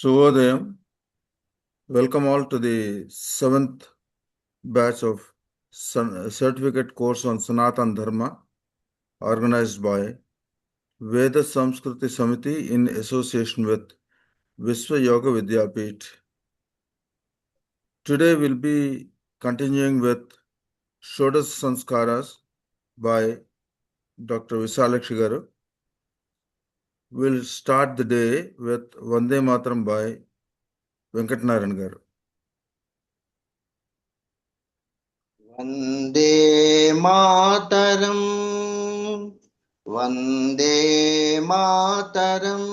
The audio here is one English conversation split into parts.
Shubhodayam. Welcome all to the 7th batch of certificate course on Sanaatana dharma organized by Veda Samskruti Samiti in association with Visva Yoga Vidyapith. Today we'll be continuing with Shodasa Sanskaras by Dr. Visalakshi garu. We'll start the day with Vande Mataram by Venkatnarayan garu. Vande Mataram, Vande Mataram,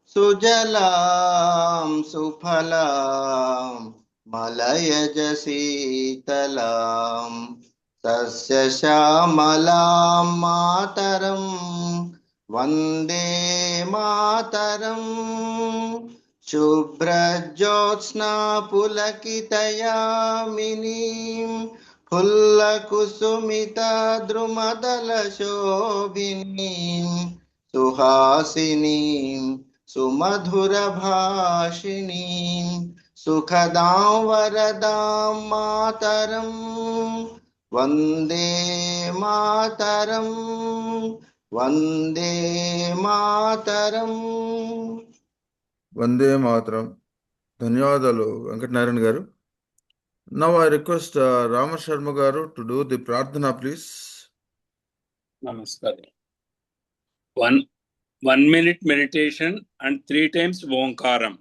Sujalam Suphalam, Malayaj Sitalam, Sasya Shamalam Mataram, Vande Mataram. Shubhrajyotsna pulakitayaminim Pullakusumita drumadala shobhinim Suhasinim Sumadhura bhashinim Sukhadam varadam mataram Vande mataram Vande mataram Vande Mataram. ధన్యవాదాలు వెంకటనారాయణ గారు. Now I request Rama Sharma garu to do the pradhana, please. Namaskar. 1 minute meditation and 3 times Omkaram.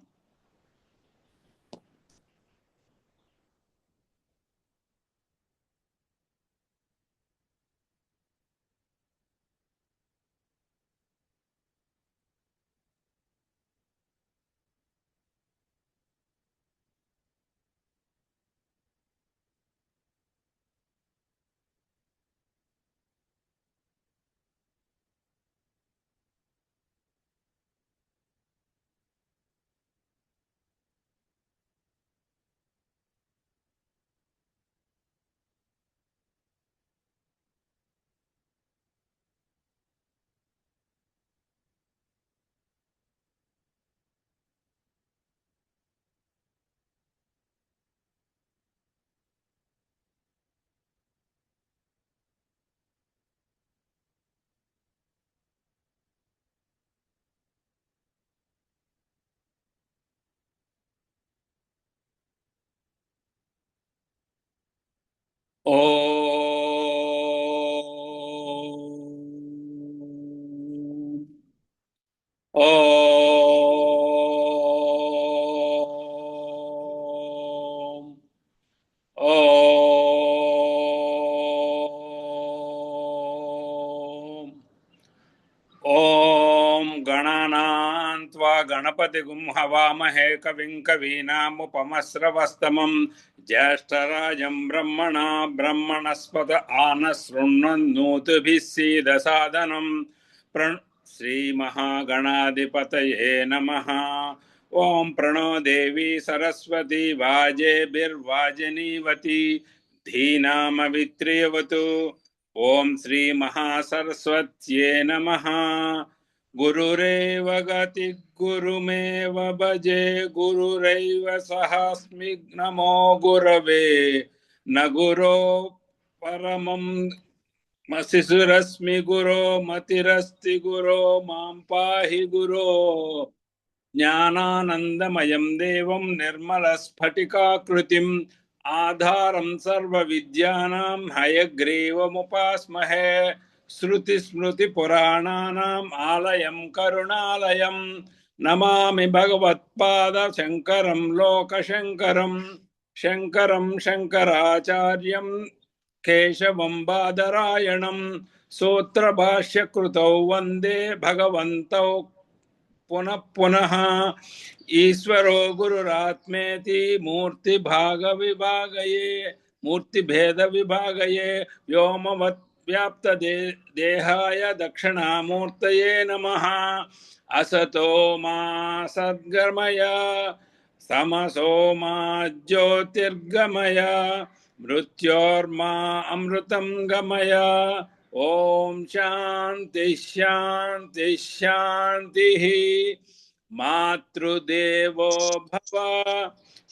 Om Gananantva Ganapatigum Havamahe Kavim Kavinam Upamasravastamam Jyashtarajam Brahmana Brahmanaspada Anasrunnannutubhisida Sadanam Sri Mahaganadipataye Namaha. Om Prano Devi Saraswati Vaje Birvajanivati Dhinama Vitriyavatu. Om Sri Mahasaraswatye Namaha. Gurureva Gati Gurumeva Bhaje Gurureva Sahasmi Namo Gurave Naguro Paramam Masisurasmi Guro Matirasti Guro Mampahi Guro Jnananandamayam Devam Nirmalaspatikakrutim Adharam Sarva Vidyanam Hayagrevam Upasmahe Shruti Smruti Purananam Alayam Karunalayam Namami Bhagavatpada Shankaram Loka Shankaram Shankaram Shankaracharyam Keshavam Badarayanam Sotra Bhashya Krutau Vande Bhagavantau पुनः पुनः ईश्वरो गुरुरात्मेति मूर्ति भाग विभागये मूर्ति भेद विभागये व्योमवत् व्याप्त देहाय दक्षिणामूर्तये नमः असतो मा सद्गमय समसो मा ज्योतिर्गमय मृत्योर्मा अमृतं गमय. Om Shanti Shanti Shanti. मातृदेवो भव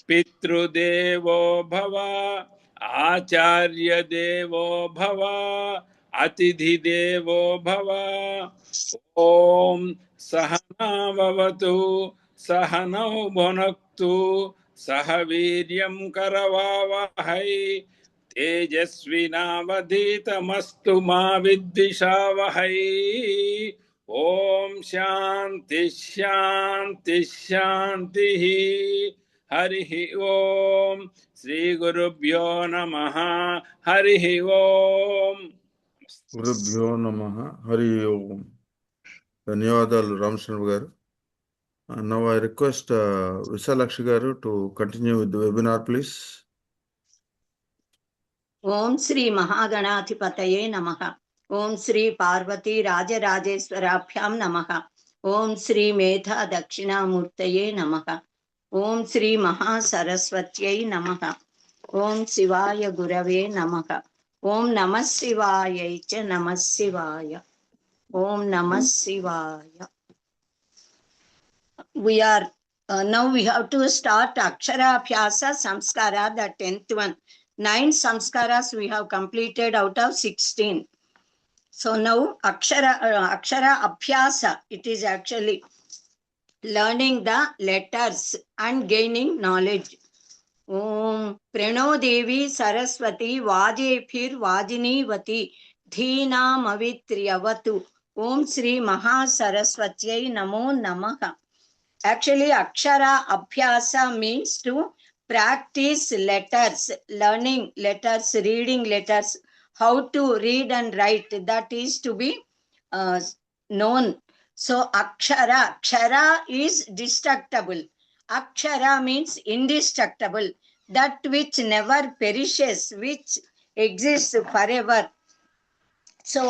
पितृदेवो भव आचार्यदेवो भव अतिथिदेवो भव। ॐ सहना भवतु सहनौ भुनक्तु सह वीर्यं करवावहै तेजस्विनावधीतमस्तु मा विद्विषावहै। ओम शांति शांति शांति। हरि ओम श्री गुरुभ्यो नमः। हरि ओम। గురుభ్యో నమః హరి ఓం. ధన్యవాదాలు రామచంద్ర గారు. Now I request Visalakshi garu to continue with the webinar, please. ఓం శ్రీ మహాగణాధిపతయే నమః. ఓం శ్రీ పార్వతీ రాజరాజేశ్వరాభ్యాం నమః. ఓం శ్రీ మేధా దక్షిణామూర్తయే నమః. ఓం శ్రీ మహాసరస్వత్యై నమః. ఓం శివాయ గురవే నమః. ఓం నమః శివాయై చ నమః శివాయ. ఓం నమః శివాయ. We are now we have to start Aksharabhyasa Samskara, the 10th one. 9 samskaras we have completed out of 16. So now Akshara Abhyasa, it is actually learning the letters and gaining knowledge. Om Prano Devi Saraswati Vajepir Vajini Vati Dhinam Avitriyavatu. Om Sri Maha Saraswatyai Namo Namaha. Actually, Akshara Abhyasa means to practice letters, learning letters, reading letters, how to read and write, that is to be known. So Akshara is destructible. Akshara means indestructible, that which never perishes, which exists forever. So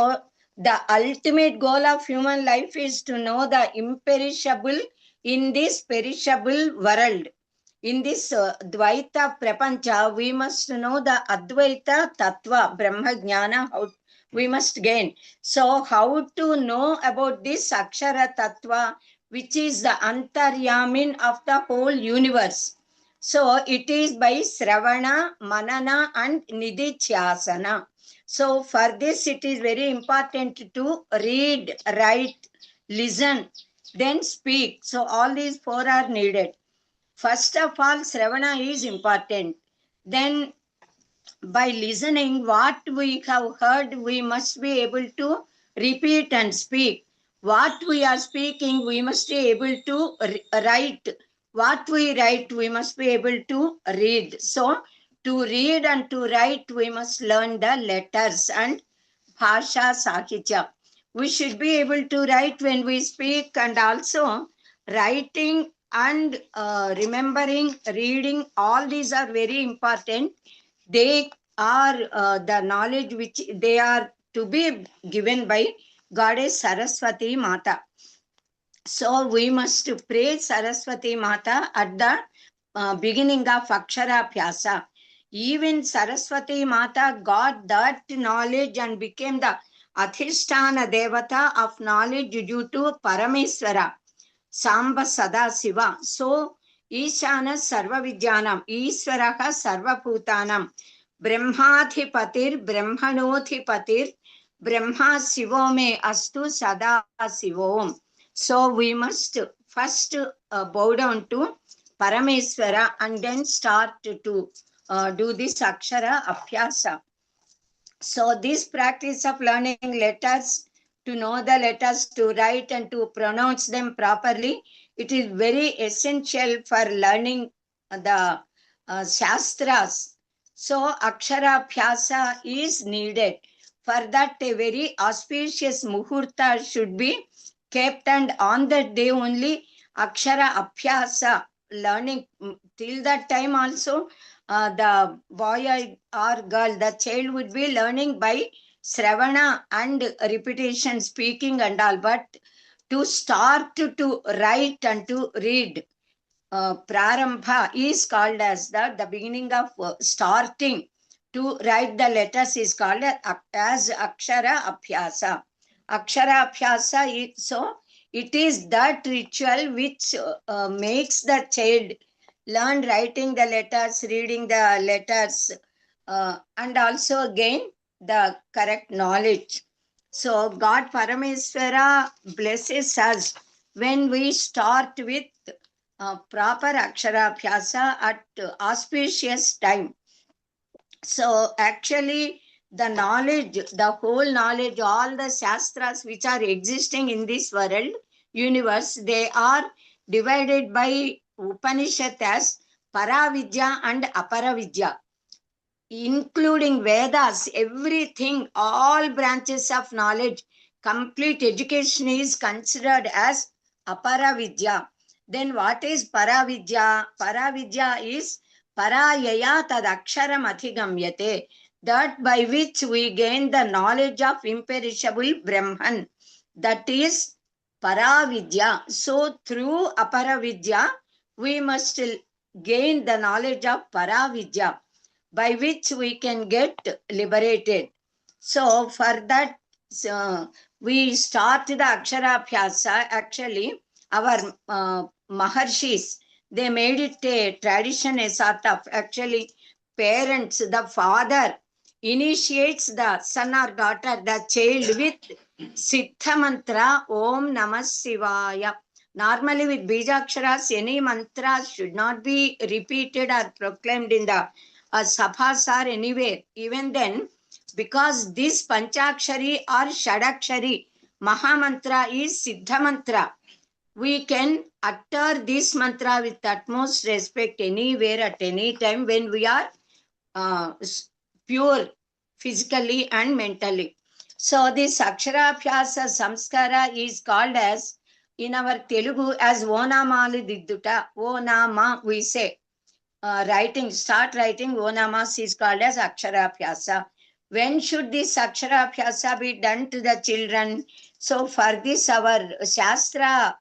the ultimate goal of human life is to know the imperishable in this perishable world. In this Dvaita Prapancha, we must know the Advaita Tattva, Brahma Jnana, how we must gain. So how to know about this Akshara Tattva, which is the Antaryamin of the whole universe? So it is by Sravana, Manana and Nidichyasana. So for this it is very important to read, write, listen, then speak. So all these 4 are needed. First of all, Sravana is important. Then by listening what we have heard, we must be able to repeat and speak. What we are speaking, we must be able to write. What we write, we must be able to read. So to read and to write, we must learn the letters and Bhasha Sahitya. We should be able to write when we speak, and also writing and remembering, reading, all these are very important. They are the knowledge which they are to be given by Goddess Saraswati Mata. So we must pray Saraswati Mata at the beginning of Akshara Abhyasa. Even Saraswati Mata got that knowledge and became the Adhisthana Devata of knowledge due to Parameswara, Samba Sada Siva. So Ishana Sarva Vidyanam, Iswaraha Sarva Bhutanam, Brahmadhipatir, Brahmanodhipatir, Brahma Sivo me Astu Sada Sivom. So we must first bow down to Parameswara and then start to do this Akshara Abhyasa. So this practice of learning letters, to know the letters, to write and to pronounce them properly, it is very essential for learning the Shastras. So Akshara Abhyasa is needed. For that, a very auspicious Muhurta should be kept, and on that day only Akshara Abhyasa learning. Till that time also the boy or girl, the child would be learning by Sravana and repetition, speaking and all. But to start to write and to read, Prarambha is called as the beginning of starting to write the letters is called as Akshara Abhyasa. Akshara Abhyasa is, so It is that ritual which makes the child learn writing the letters, reading the letters, and also gain the correct knowledge. So God Parameswara blesses us when we start with proper Aksharabhyasa at auspicious time. So actually the knowledge, the whole knowledge, all the Shastras which are existing in this world, universe, they are divided by Upanishad as Paravidya and Aparavidya, including Vedas, everything, all branches of knowledge, complete education is considered as Aparavidya. Then what is Paravidya? Paravidya is Parayaya Tadaksharam Adhigamyate, that by which we gain the knowledge of imperishable Brahman. That is Paravidya. So through Aparavidya, we must gain the knowledge of Paravidya, by which we can get liberated. So for that, we start the Aksharabhyasa. Actually, our Maharshis, they made it a tradition, a sort of, actually, parents, the father initiates the son or daughter, the child, with Siddha mantra, Om Namah Shivaya. Normally with Bijaksharas, any mantra should not be repeated or proclaimed in the sabhas or anywhere. Even then, because this Panchakshari or Shadakshari Mahamantra is Siddha mantra, we can utter this mantra with utmost respect anywhere at any time when we are pure physically and mentally. So this Aksharabhyasa Samskara is called as, in our Telugu, as Onamalu Didduta. Onama, we say. Writing, start writing Onamas is called as Aksharabhyasa. When should this Aksharabhyasa be done to the children? So for this, our Shastra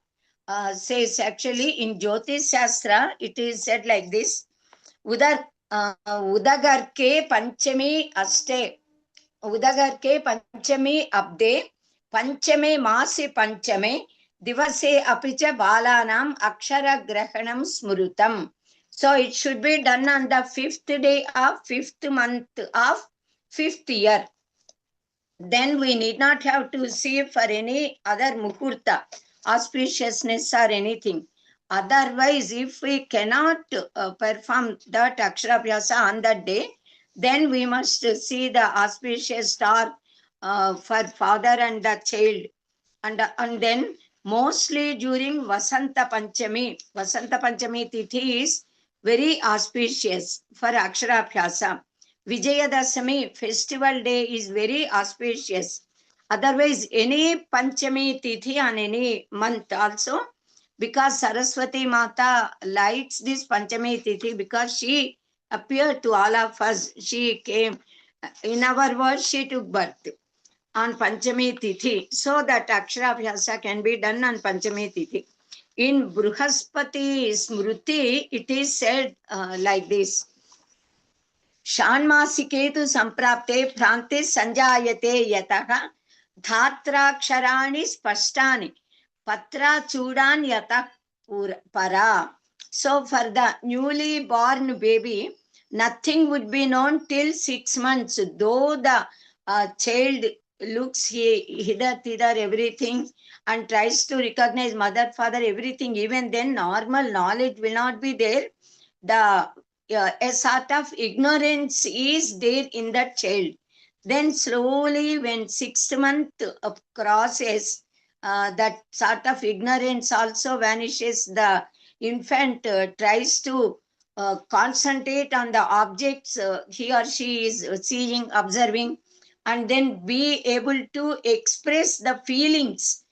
says, actually in Jyotish Shastra, it is said like this: Udagarke Panchami Aste, Udagarke Panchami Abde, Panchame Masi Panchame, Divase Apicha Balanam Akshara Grahanam Smrutam. So it should be done on the 5th day of 5th month of 5th year. Then we need not have to see for any other muhurta, auspiciousness or anything. Otherwise, if we cannot perform that Aksharabhyasa on that day, then we must see the auspicious star for father and the child. And then mostly during Vasanta Panchami Tithi is very auspicious for Aksharabhyasa. Vijayadasami festival day is very auspicious. Otherwise, any Panchami Tithi on any month also, because Saraswati Mata likes this Panchami Tithi because she appeared to all of us. She came, in our words, she took birth on Panchami Tithi, so that Aksharabhyasa can be done on Panchami Tithi. In Bruhaspati Smruti, it is said like this: Shanmasiketu Samprapte Prante Sanjayate Yataha Dhatraksharani Spashtani Patra Chudan Yatah Para. So for the newly born baby, nothing would be known till 6 months, though the child looks hither, thither, everything, and tries to recognize mother, father, everything. Even then, normal knowledge will not be there. A sort of ignorance is there in that child. Then slowly, when 6th month crosses, that sort of ignorance also vanishes. The infant tries to concentrate on the objects he or she is seeing, observing, and then be able to express the feelings,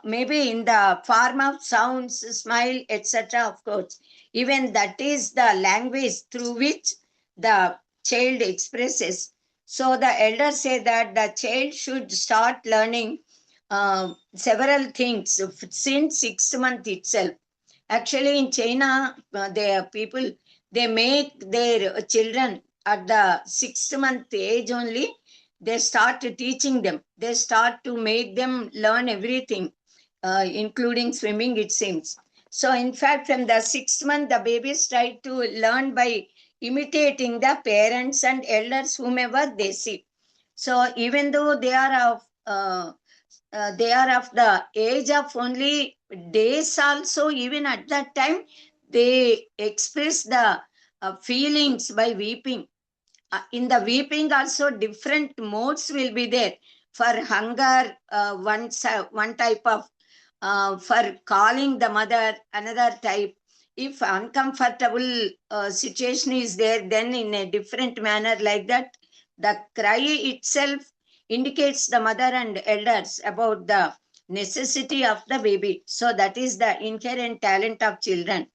maybe in the form of sounds, smile, etc. Of course, even that is the language through which the child expresses. So the elders say that the child should start learning several things since 6th month itself. Actually, in China, they make their children at the 6th month age only. They start teaching them. They start to make them learn everything. including swimming, it seems. So, in fact, from the 6th month, the babies try to learn by imitating the parents and elders, whomever they see. So, even though they are of the age of only days, also, even at that time, they express the feelings by weeping. In the weeping also different modes will be there. For hunger, one type of, for calling the mother, another type. If uncomfortable situation is there, then in a different manner, like that, the cry itself indicates the mother and elders about the necessity of the baby. So that is the inherent talent of children.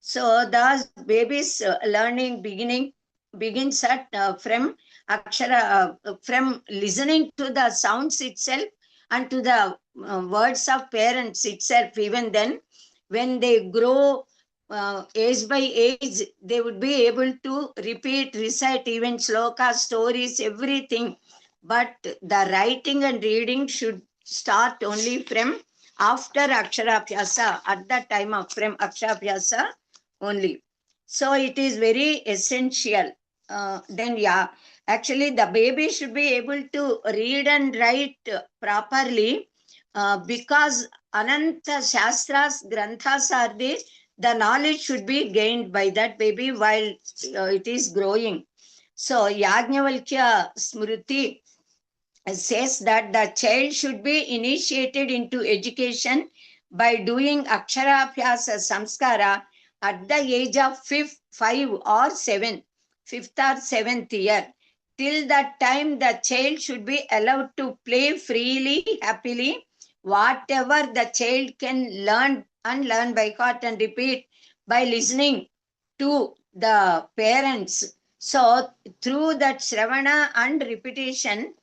So thus babies learning begins at from akshara, from listening to the sounds itself and to the words of parents itself. Even then, when they grow age by age, they would be able to repeat, recite even slokas, stories, everything. But the writing and reading should start only from after Aksharabhyasa, at the time of from Aksharabhyasa only. So it is very essential. Then, yeah, actually, the baby should be able to read and write properly, because Ananta Shastras, Granthas are there. The knowledge should be gained by that baby while it is growing. So, Yajnavalkya Smriti says that the child should be initiated into education by doing Aksharabhyasa Samskara at the age of 5 or 7, 5th or 7th year. Till that time, the child should be allowed to play freely, happily. Whatever the child can learn and learn by heart and repeat by listening to the parents. So, through that Shravana and repetition,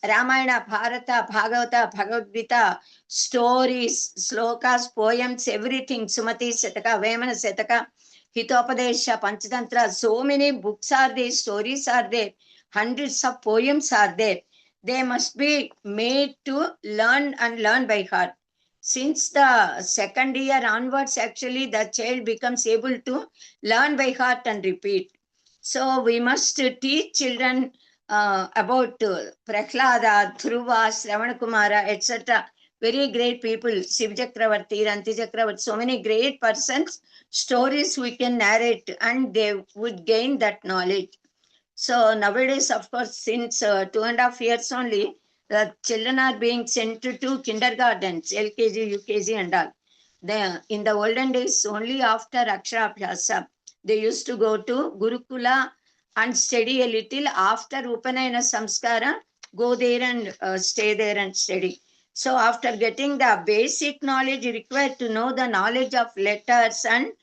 Ramayana, Bharata, Bhagavata, Bhagavad Gita, stories, slokas, poems, everything, Sumati Setaka, Vemana Setaka, Hitopadesha, Panchatantra, so many books are there, stories are there, hundreds of poems are there. They must be made to learn and learn by heart. Since the second year onwards, actually, the child becomes able to learn by heart and repeat. So we must teach children about Prahlada, Dhruva, Shravanakumara, etc. Very great people, Shiv Chakravarti, Ranti Chakravarti, so many great persons, stories we can narrate and they would gain that knowledge. So nowadays, of course, since 2.5 years only, the children are being sent to kindergartens, LKG, UKG and all. In the olden days, only after Aksharabhyasa, they used to go to Gurukula and study a little. After Upanayana Samskara, go there and stay there and study. So after getting the basic knowledge required to know the knowledge of letters and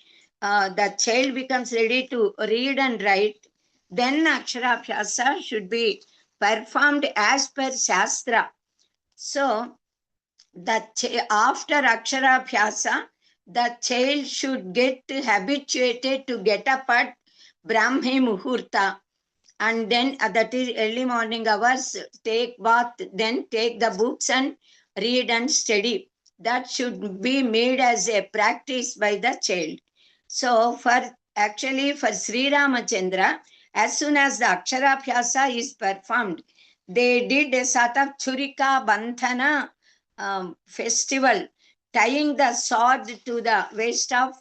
the child becomes ready to read and write, then Aksharabhyasa should be performed as per Shastra. So, after Aksharabhyasa, the child should get habituated to get up at Brahmi Muhurta, and then that is early morning hours, take bath, then take the books and read and study. That should be made as a practice by the child. So for Sri Ramachandra, as soon as the Aksharabhyasa is performed, they did a sort of Churika Bandhana festival, tying the sword to the waist of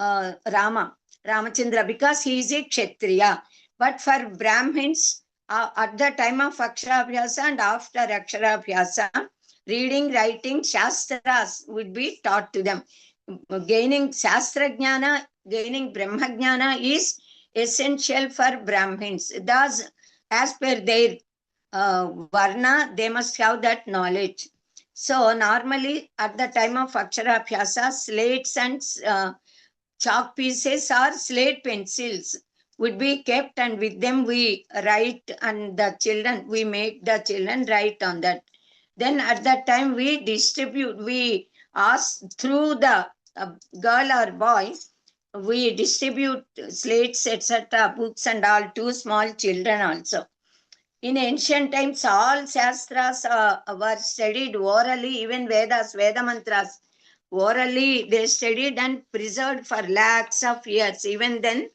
Ramachandra, because he is a Kshatriya. But for Brahmins, at the time of Aksharabhyasa and after Aksharabhyasa, reading, writing, Shastras would be taught to them. Gaining Shastra Jnana, gaining Brahma Jnana is essential for Brahmins. Thus, as per their Varna, they must have that knowledge. So, normally at the time of Aksharabhyasa, slates and chalk pieces or slate pencils would be kept, and with them we write, and we make the children write on that. Then at that time we ask through the girl or boy, we distribute slates, etc., books and all to small children also. In ancient times, all Shastras were studied orally, even Vedas, Veda mantras. orally they studied and preserved for lakhs of years. Even then,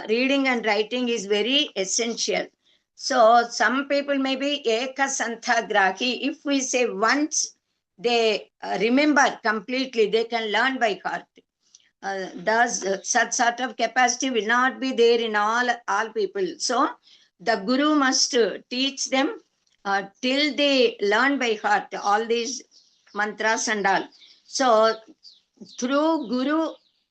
reading and writing is very essential. So some people may be eka santagrahi. If we say once they remember completely, they can learn by heart. Thus, such sort of capacity will not be there in all people. So the guru must teach them till they learn by heart all these mantras and all. So through guru,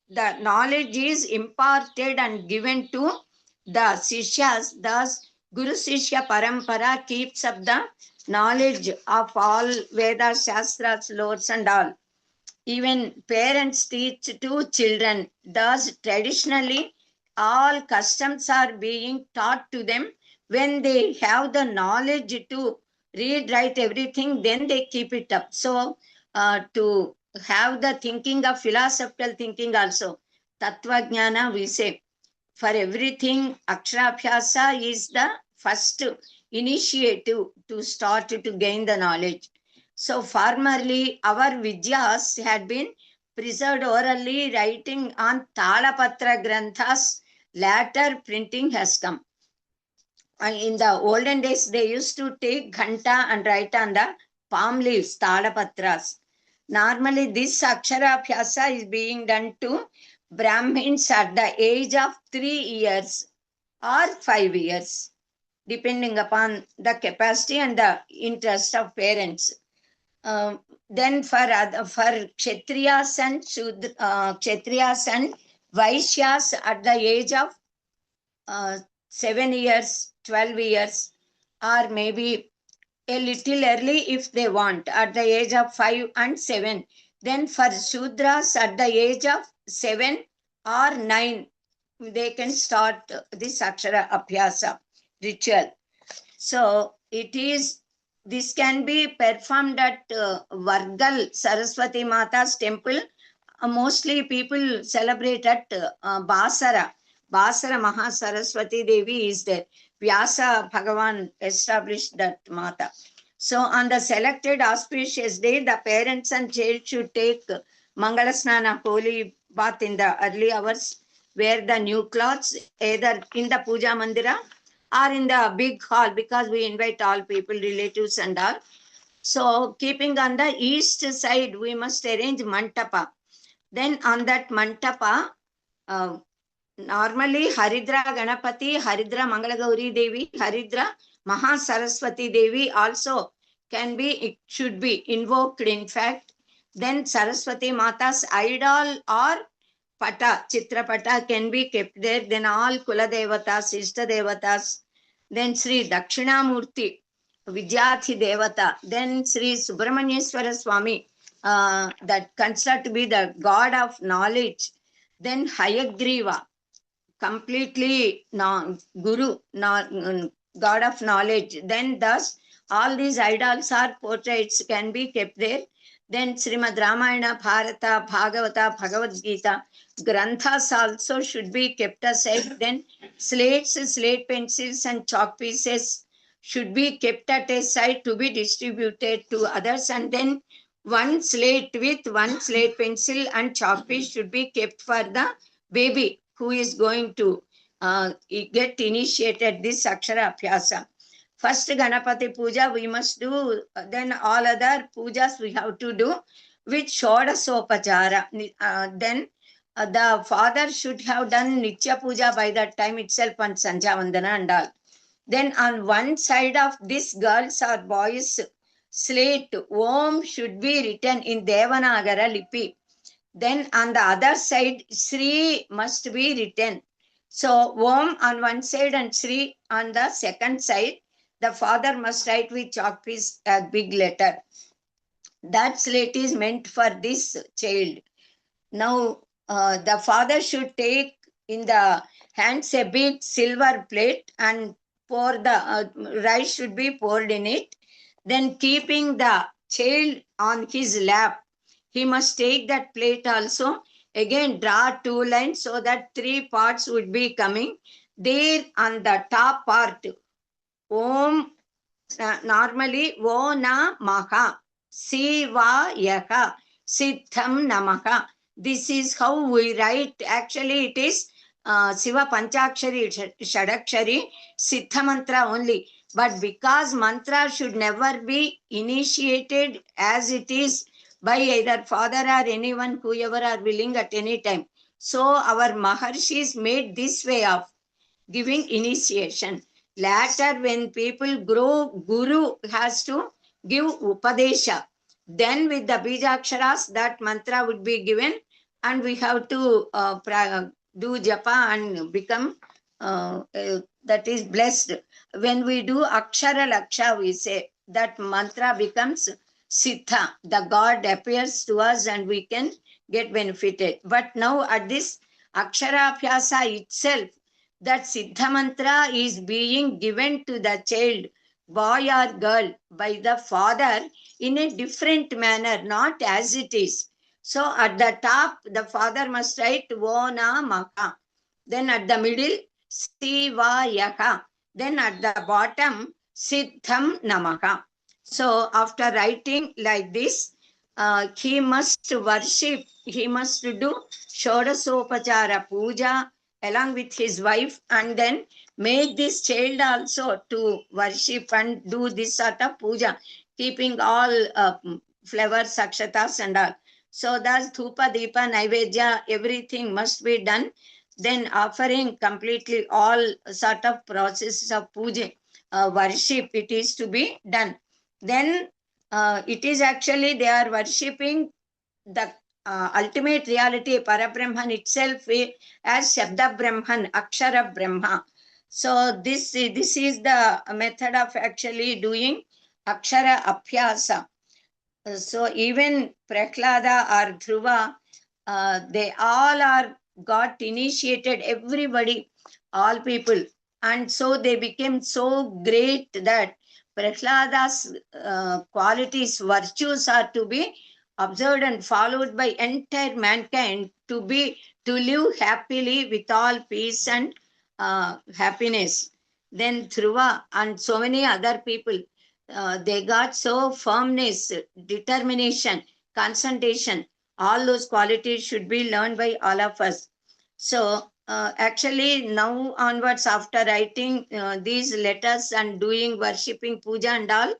the knowledge is imparted and given to the sishyas. Thus, Guru Sishya Parampara keeps up the knowledge of all Vedas, Shastras, lores and all. Even parents teach to children. Thus, traditionally, all customs are being taught to them. When they have the knowledge to read, write everything, then they keep it up. So, to have the thinking of philosophical thinking also, Tattva Jnana, we say, for everything, Aksharabhyasa is the first initiative to start to gain the knowledge. So formerly, our Vidyas had been preserved orally, writing on Talapatra Granthas. Later, printing has come. In the olden days, they used to take Ghanta and write on the palm leaves, Talapatras. Normally, this Aksharabhyasa is being done to Brahmins at the age of 3 years or 5 years, depending upon the capacity and the interest of parents. Then for Kshatriyas and Kshatriyas and Vaishyas at the age of 7 years, 12 years, or maybe a little early if they want, at the age of 5 and 7. Then for Shudras at the age of 7 or 9, they can start this Akshara Abhyasa ritual. So this can be performed at Vargal Saraswati Mata's temple. Mostly people celebrate at Basara. Basara Maha Saraswati Devi is there. Vyasa Bhagavan established that Mata. So on the selected auspicious day, the parents and child should take Mangala Snana, holy bath in the early hours, wear the new clothes, either in the Puja Mandira or in the big hall, because we invite all people, relatives and all. So keeping on the east side, we must arrange mantapa. Then on that mantapa, normally Haridra Ganapati, Haridra Mangalagauri Devi, Haridra Maha Saraswati Devi also can be, it should be invoked in fact. Then Saraswati Mata's idol or pata, Chitrapata can be kept there. Then all Kula Devatas, Ishta Devatas. Then Sri Dakshinamurti, Vijyathi Devata. Then Sri Subramanyeswara Swami, that considered to be the god of knowledge. Then Hayagriva, completely guru, god of knowledge. Then thus all these idols or portraits can be kept there. Then Srimad Ramayana, Bharata, Bhagavata, Bhagavad Gita, Granthas also should be kept aside. Then slates, slate pencils and chalk pieces should be kept at a side to be distributed to others. And then one slate with one slate pencil and chalk piece should be kept for the baby who is going to get initiated this Akshara Abhyasa. First Ganapati Puja we must do, then all other pujas we have to do with Shodasopachara. Then the father should have done Nitya Puja by that time itself and Sanja Vandana and all. Then on one side of this girls or boys slate, Om should be written in Devanagara Lipi. Then on the other side, Sri must be written. So Om on one side and Sri on the second side. The father must write with chalk piece a big letter. That slate is meant for this child. Now the father should take in the hands a big silver plate and pour the rice should be poured in it. Then keeping the child on his lap, he must take that plate also. Again, draw 2 lines so that 3 parts would be coming. There on the top part, Om, normally Vo Na Maha, Siva Yaha. Siddham Namaha. This is how we write. Actually, it is Shiva Panchakshari, Shadakshari, Siddha mantra only. But because mantra should never be initiated as it is by either father or anyone, whoever are willing at any time. So our Maharshis made this way of giving initiation. Later, when people grow, Guru has to give Upadesha. Then with the Bijaksharas, that mantra would be given, and we have to do japa and become that is blessed. When we do Akshara Laksha, we say that mantra becomes Siddha. The God appears to us and we can get benefited. But now at this Akshara Abhyasa itself, that Siddha mantra is being given to the child, boy or girl, by the father in a different manner, not as it is. So at the top, the father must write Vona Maka. Then at the middle, Siva Yaka. Then at the bottom, Siddham Namaka. So after writing like this, he must worship, he must do Shodasopachara Puja along with his wife, and then make this child also to worship and do this sort of puja, keeping all flowers, akshatas and all. So that's Thupa, Deepa, Naivedya, everything must be done. Then offering completely all sort of processes of puja, worship, it is to be done. Then it is actually they are worshipping the ultimate reality, Parabrahman itself, as Shabda Brahman, Akshara Brahma. So this is the method of actually doing Akshara Abhyasa. So even Prahlada or Dhruva, they all are got initiated, everybody, all people. And so they became so great that Prahlada's qualities, virtues are to be observed and followed by entire mankind to live happily with all peace and happiness. Then Dhruva and so many other people, they got so firmness, determination, concentration. All those qualities should be learned by all of us. So actually now onwards, after writing these letters and doing worshipping puja and all,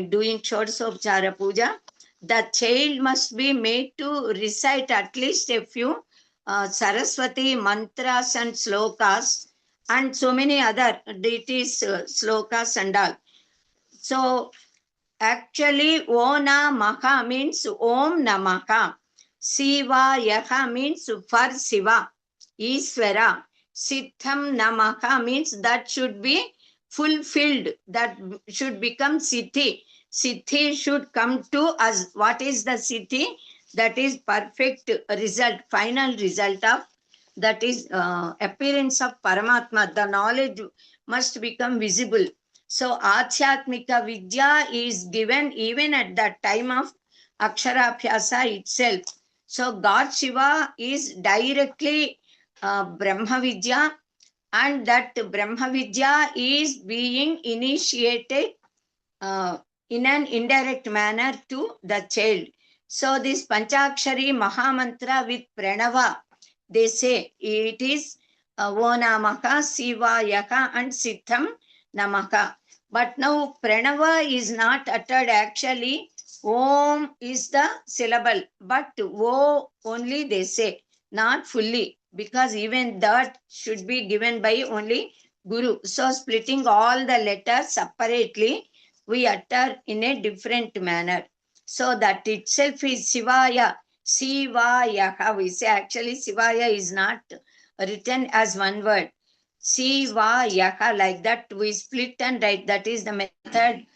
doing Shodasopachara puja, the child must be made to recite at least a few Saraswati mantras and slokas and so many other deities slokas and all. So actually Ona Maha means Om Namaha. Siva Yaha means for Siva, Iswara. Siddham Namaha means that should be fulfilled, that should become Siddhi. Siddhi should come to us. What is the Siddhi? That is perfect result, final result of, that is appearance of Paramatma. The knowledge must become visible. So Achyatmika Vidya is given even at the time of Akshara Abhyasa itself. So God Shiva is directly Brahma Vidya, and that Brahma Vidya is being initiated in an indirect manner to the child. So this Panchakshari Mahamantra with Pranava, they say it is O Namaka, Siva Yaka and Siddham Namaka. But now Pranava is not uttered actually. Om is the syllable, but O only they say, not fully, because even that should be given by only Guru. So splitting all the letters separately, we utter in a different manner. So that itself is Shivaya, Shivaya. We say actually Shivaya is not written as one word. Shivaya, like that we split and write. That is the method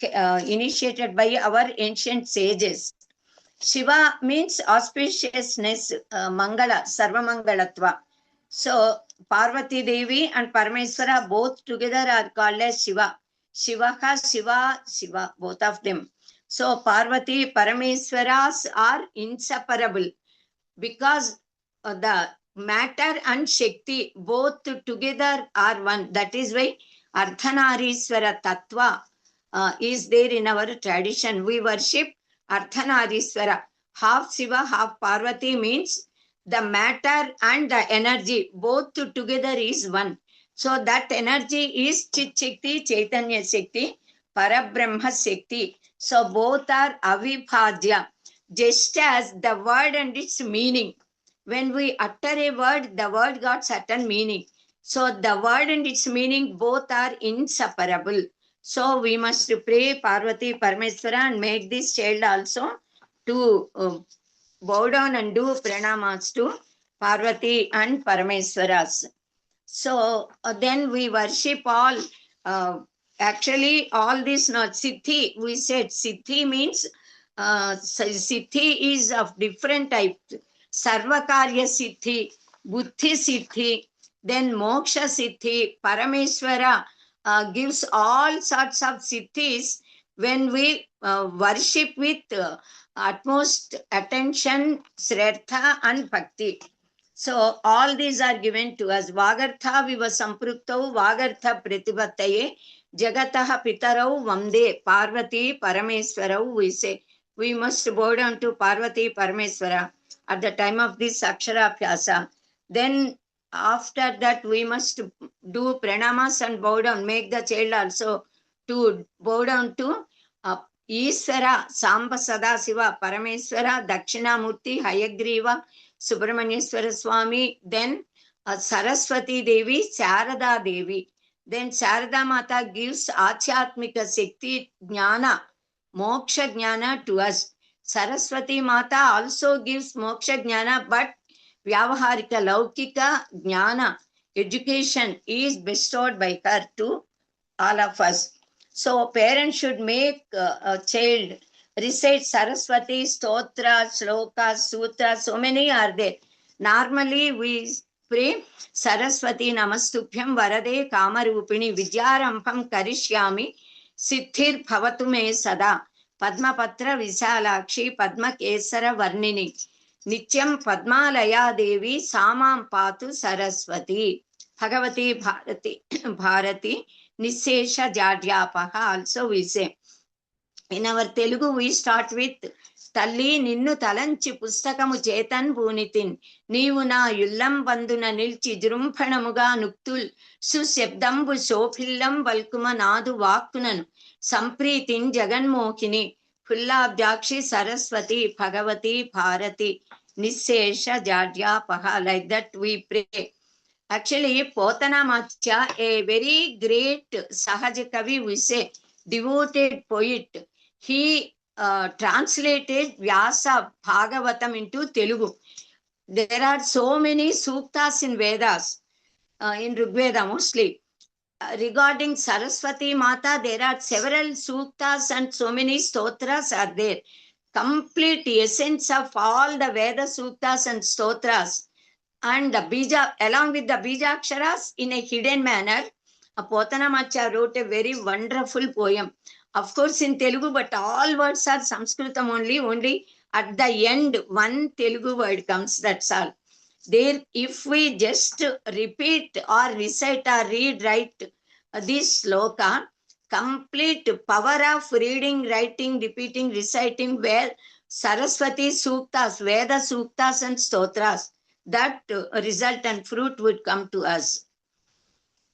initiated by our ancient sages. Shiva means auspiciousness, Mangala, Sarvamangalatva. So Parvati Devi and Parameswara both together are called as Shiva. Shivaha, Shiva, Shiva, both of them. So Parvati, Parameswaras are inseparable because the matter and Shakti both together are one. That is why Ardhanariswara Tattva is there in our tradition. We worship Ardhanarishwara. Half Shiva, half Parvati means the matter and the energy, both together is one. So that energy is Chit Shakti, Chaitanya Shakti, Parabrahma Shakti. So both are avibhajya. Just as the word and its meaning. When we utter a word, the word got certain meaning. So the word and its meaning both are inseparable. So we must pray Parvati Parameswara and make this child also to bow down and do pranamas to Parvati and Parameswaras. So then we worship all, actually all this, not Siddhi. We said Siddhi means, Siddhi is of different types. Sarvakarya Siddhi, Buddhi Siddhi, then Moksha Siddhi, Parameswara gives all sorts of Siddhis when we worship with utmost attention, Shraddha and Bhakti. So all these are given to us. Vagartha viva samprukta vagartha pratipattaye jagataha pitarau vamde Parvati Parameswarau. We say we must bow down to Parvati Parameswara at the time of this Akshara Pyasa. Then after that we must do pranamas and bow down, make the child also to bow down to Iswara, Samba Sadasiva, Parameswara, Dakshinamurti, Hayagriva, Subramanyeswara Swami, then Saraswati Devi, Sarada Devi. Then Sarada Mata gives Achyatmika Shakti Jnana, Moksha Jnana to us. Saraswati Mata also gives Moksha Jnana, but Vyavaharika Laukika Jnana, education is bestowed by her to all of us. So parents should make a child recite Saraswati, Stotra, Shloka, Sutra, so many are there. Normally we pray Saraswati Namastubhyam Varade Kamarupini Vidyarambham Karishyami Siddhir Bhavatu Me Sada Padmapatra Visalakshi Padma Kesara Varnini Nityam Padmalaya Devi Samam Patu Saraswati Bhagavati Bharati Nishesha Jadyapaha also we say. In our Telugu we start with Talli Ninnu Talanchi Pustakamu Chetan Bunitin Neevu na Yullam Banduna Nilchi Jrumpanamuga Nuktul Susebdambu Sopillam Valkuma Nadu Vakunan Sampritin Jaganmokini Pullabjakshi Saraswati Bhagavati Bharati Nishesha Jadyapaha. Like that we pray. Actually, Potana Macha, a very great Sahaja Kavi, we say, devoted poet, he translated Vyasa Bhagavatam into Telugu. There are so many suktas in Vedas, in Rigveda mostly. Regarding Saraswati Mata, there are several suktas and so many stotras are there. Complete essence of all the Veda suktas and stotras. And the bija, along with the bija aksharas in a hidden manner, Potana Macha wrote a very wonderful poem. Of course in Telugu, but all words are Sanskritam only. Only at the end one Telugu word comes, that's all. There, if we just repeat or recite or read, write this sloka, complete power of reading, writing, repeating, reciting, where Saraswati Suktas, Veda Suktas and Stotras, that result and fruit would come to us.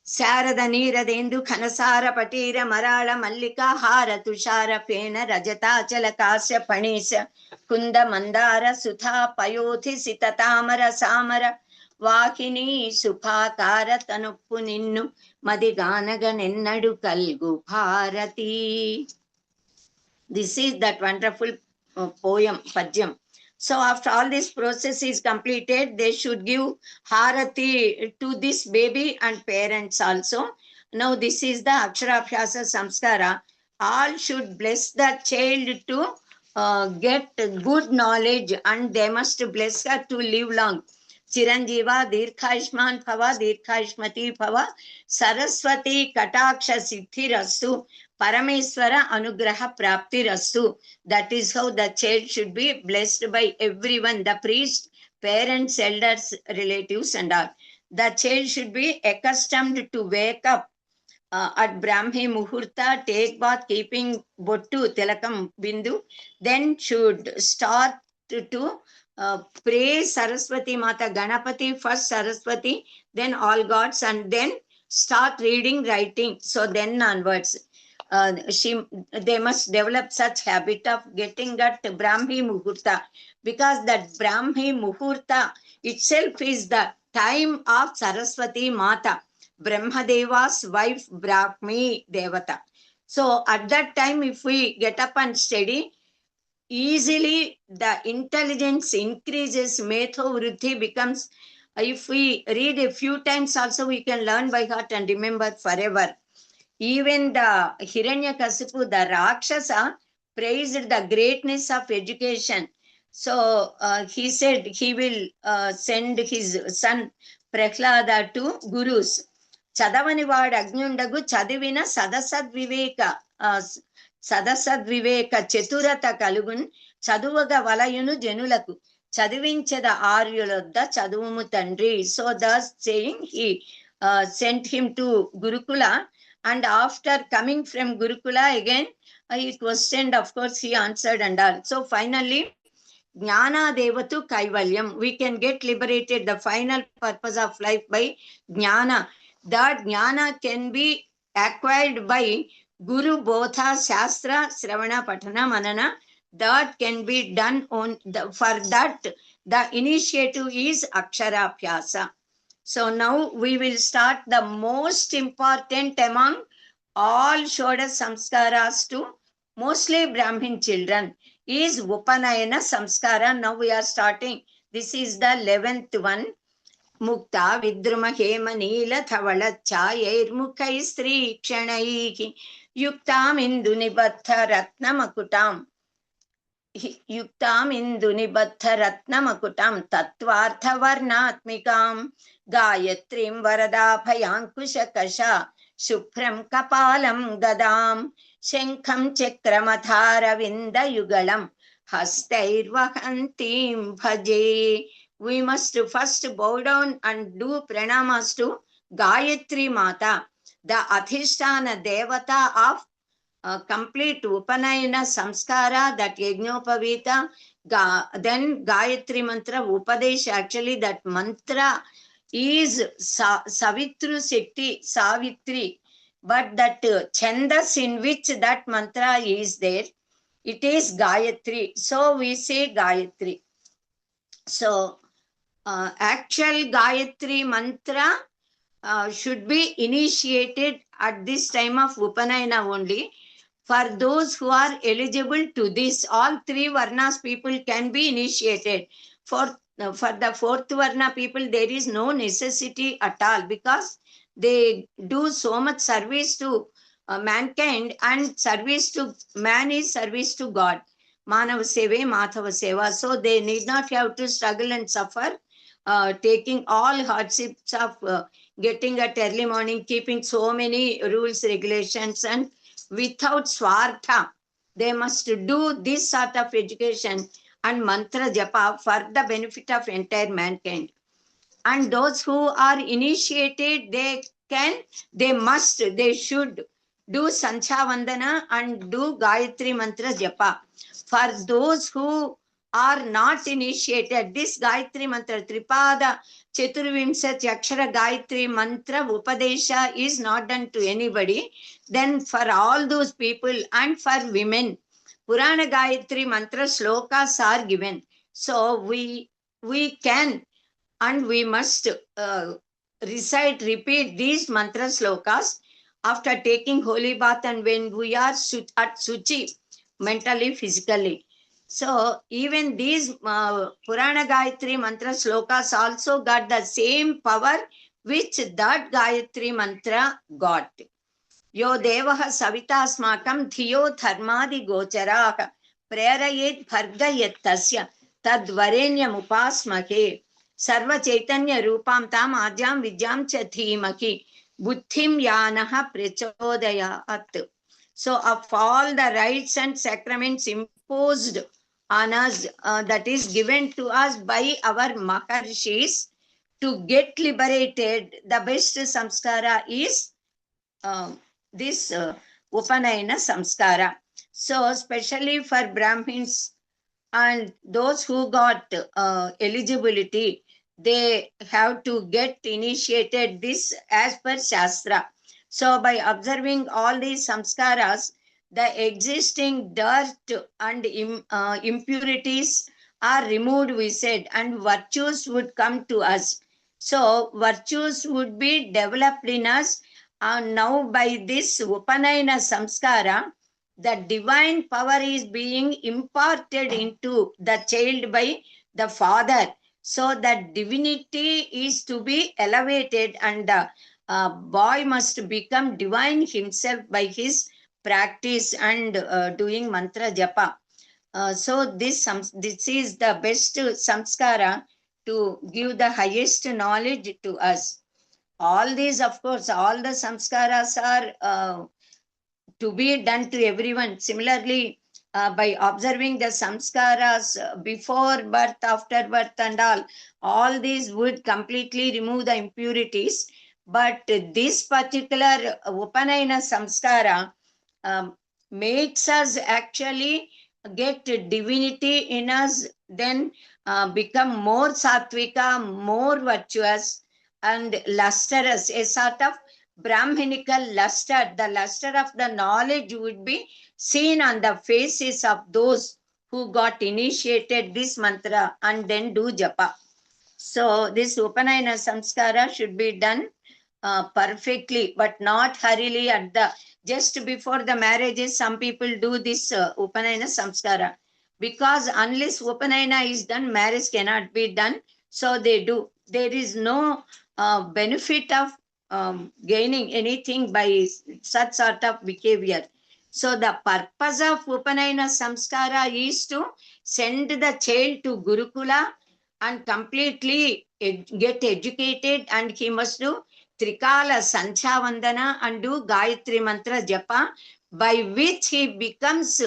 Sarada Neeradendu Khanasara Patira Marala Mallika Hara Tushara Pena Rajata Chalakasya Panisha Kunda Mandara Sutha Payothi Sitatamara Samara Vakini Supakara Tanuppu Ninnu Madiganaga Nennadu Kalgu Bharati. This is that wonderful poem, Padyam. So after all this process is completed, they should give Harati to this baby and parents also. Now this is the Aksharabhyasa Samskara. All should bless the child to get good knowledge, and they must bless her to live long. Chiranjiva Dirghayushman Bhava Dirghayushmati Bhava Saraswati Kataksha Siddhi Rastu Parameswara Anugraha Prapti Rastu. That is how the child should be blessed by everyone, the priest, parents, elders, relatives and all. The child should be accustomed to wake up at Brahmi Muhurta, take bath, keeping Bottu, Tilakam, Bindu, then should start to pray Saraswati Mata, Ganapati, first Saraswati, then all gods, and then start reading, writing. So then onwards, they must develop such habit of getting that Brahmi Muhurta, because that Brahmi Muhurta itself is the time of Saraswati Mata, Brahmadeva's wife, Brahmi Devata. So at that time, if we get up and study, easily the intelligence increases, Metho Vriddhi becomes, if we read a few times also, we can learn by heart and remember forever. Even the Hiranyakasipu, the Rakshasa, praised the greatness of education. So he said he will send his son Prahlada to gurus. చదవని వాడు అజ్ఞుండగు చదివిన సదసద్వివేక చతురత కలుగున్ చదువగ వలయును జనులకు చదివించద ఆర్యులొద్ద చదువుము తండ్రి. So thus saying, he sent him to Gurukula, and after coming from Gurukula again, he questioned, of course he answered and all. So finally, Jnana Devatu Kaivalyam, we can get liberated, the final purpose of life, by Jnana. That Jnana can be acquired by Guru Bodha Shastra Sravana Patana Manana. That can be done on for that the initiative is Aksharabhyasa. So now we will start the most important among all Shodasa Samskaras to mostly Brahmin children is Upanayana Samskara. Now we are starting. This is the 11th one. Mukta Vidruma Hema Neela Thavala Chayairmukai Stri Kshanaihi Yuktam Indunibatha Ratnamakutam Yuktam Indunibatha Ratnamakutam Tatvartha Varnatmikam Gayatrim Varada Bhayankusha Kasha Shupram Kapalam Gadam Shankham Chakramathara Vinda Yugalam Hastairvahantim Bhaje. We must first bow down and do pranamas to Gayatri Mata, the Adhisthana Devata of complete Upanayana Samskara, that Yajnopavita, then Gayatri Mantra, Upadesh. Actually that mantra is Savitru Shakti, Savitri, but that Chandas in which that mantra is there, it is Gayatri. So we say Gayatri. So actual Gayatri mantra should be initiated at this time of Upanayana only. For those who are eligible to this, all three Varnas people can be initiated. For the fourth Varna people, there is no necessity at all, because they do so much service to mankind, and service to man is service to God. Manava Seve, Madhava Seva. So they need not have to struggle and suffer, taking all hardships of getting at early morning, keeping so many rules, regulations, and without Swartha. They must do this sort of education and mantra japa for the benefit of entire mankind. And those who are initiated, they should do Sancha Vandana and do Gayatri mantra japa. For those who are not initiated, this Gayatri mantra, Tripada Chaturvimsati Akshara Gayatri mantra Upadesha is not done to anybody. Then for all those people and for women, Purana Gayatri mantra slokas are given. So we can and we must repeat these mantra slokas after taking holy bath and when we are at Suchi, mentally, physically. So even these Purana Gayatri mantra slokas also got the same power which that Gayatri mantra got. Yo devaha savitasmakam thiyo dharmadi gocharaha prerayet bhargayet tasya tadvarenyam upasmake sarva chaitanya rupam tam adyam vidyam cha dhimaki buddhim yanaha prachodayat. So of all the rites and sacraments imposed on us, that is given to us by our Maharshis to get liberated, the best samskara is this Upanayana Samskara. So, especially for Brahmins and those who got eligibility, they have to get initiated this as per Shastra. So, by observing all these samskaras, the existing dirt and impurities are removed, we said, and virtues would come to us. So, virtues would be developed in us. And now, by this Upanayana Samskara, the divine power is being imparted into the child by the father. So that divinity is to be elevated, and the boy must become divine himself by his practice and doing mantra japa. So this is the best samskara to give the highest knowledge to us. All these, of course, all the samskaras are to be done to everyone. Similarly, by observing the samskaras before birth, after birth, and all these would completely remove the impurities. But this particular Upanayana samskara makes us actually get divinity in us, then become more sattvika, more virtuous, and lustrous, a sort of Brahminical luster. The luster of the knowledge would be seen on the faces of those who got initiated this mantra and then do japa. So this Upanayana samskara should be done perfectly, but not hurriedly at the just before the marriages. Some people do this Upanayana samskara, because unless Upanayana is done, marriage cannot be done. So they do. There is no benefit of gaining anything by such sort of behavior. So the purpose of Upanayana samskara is to send the child to Gurukula and completely get educated, and he must do Trikala Sancha Vandana and do Gayatri Mantra Japa, by which he becomes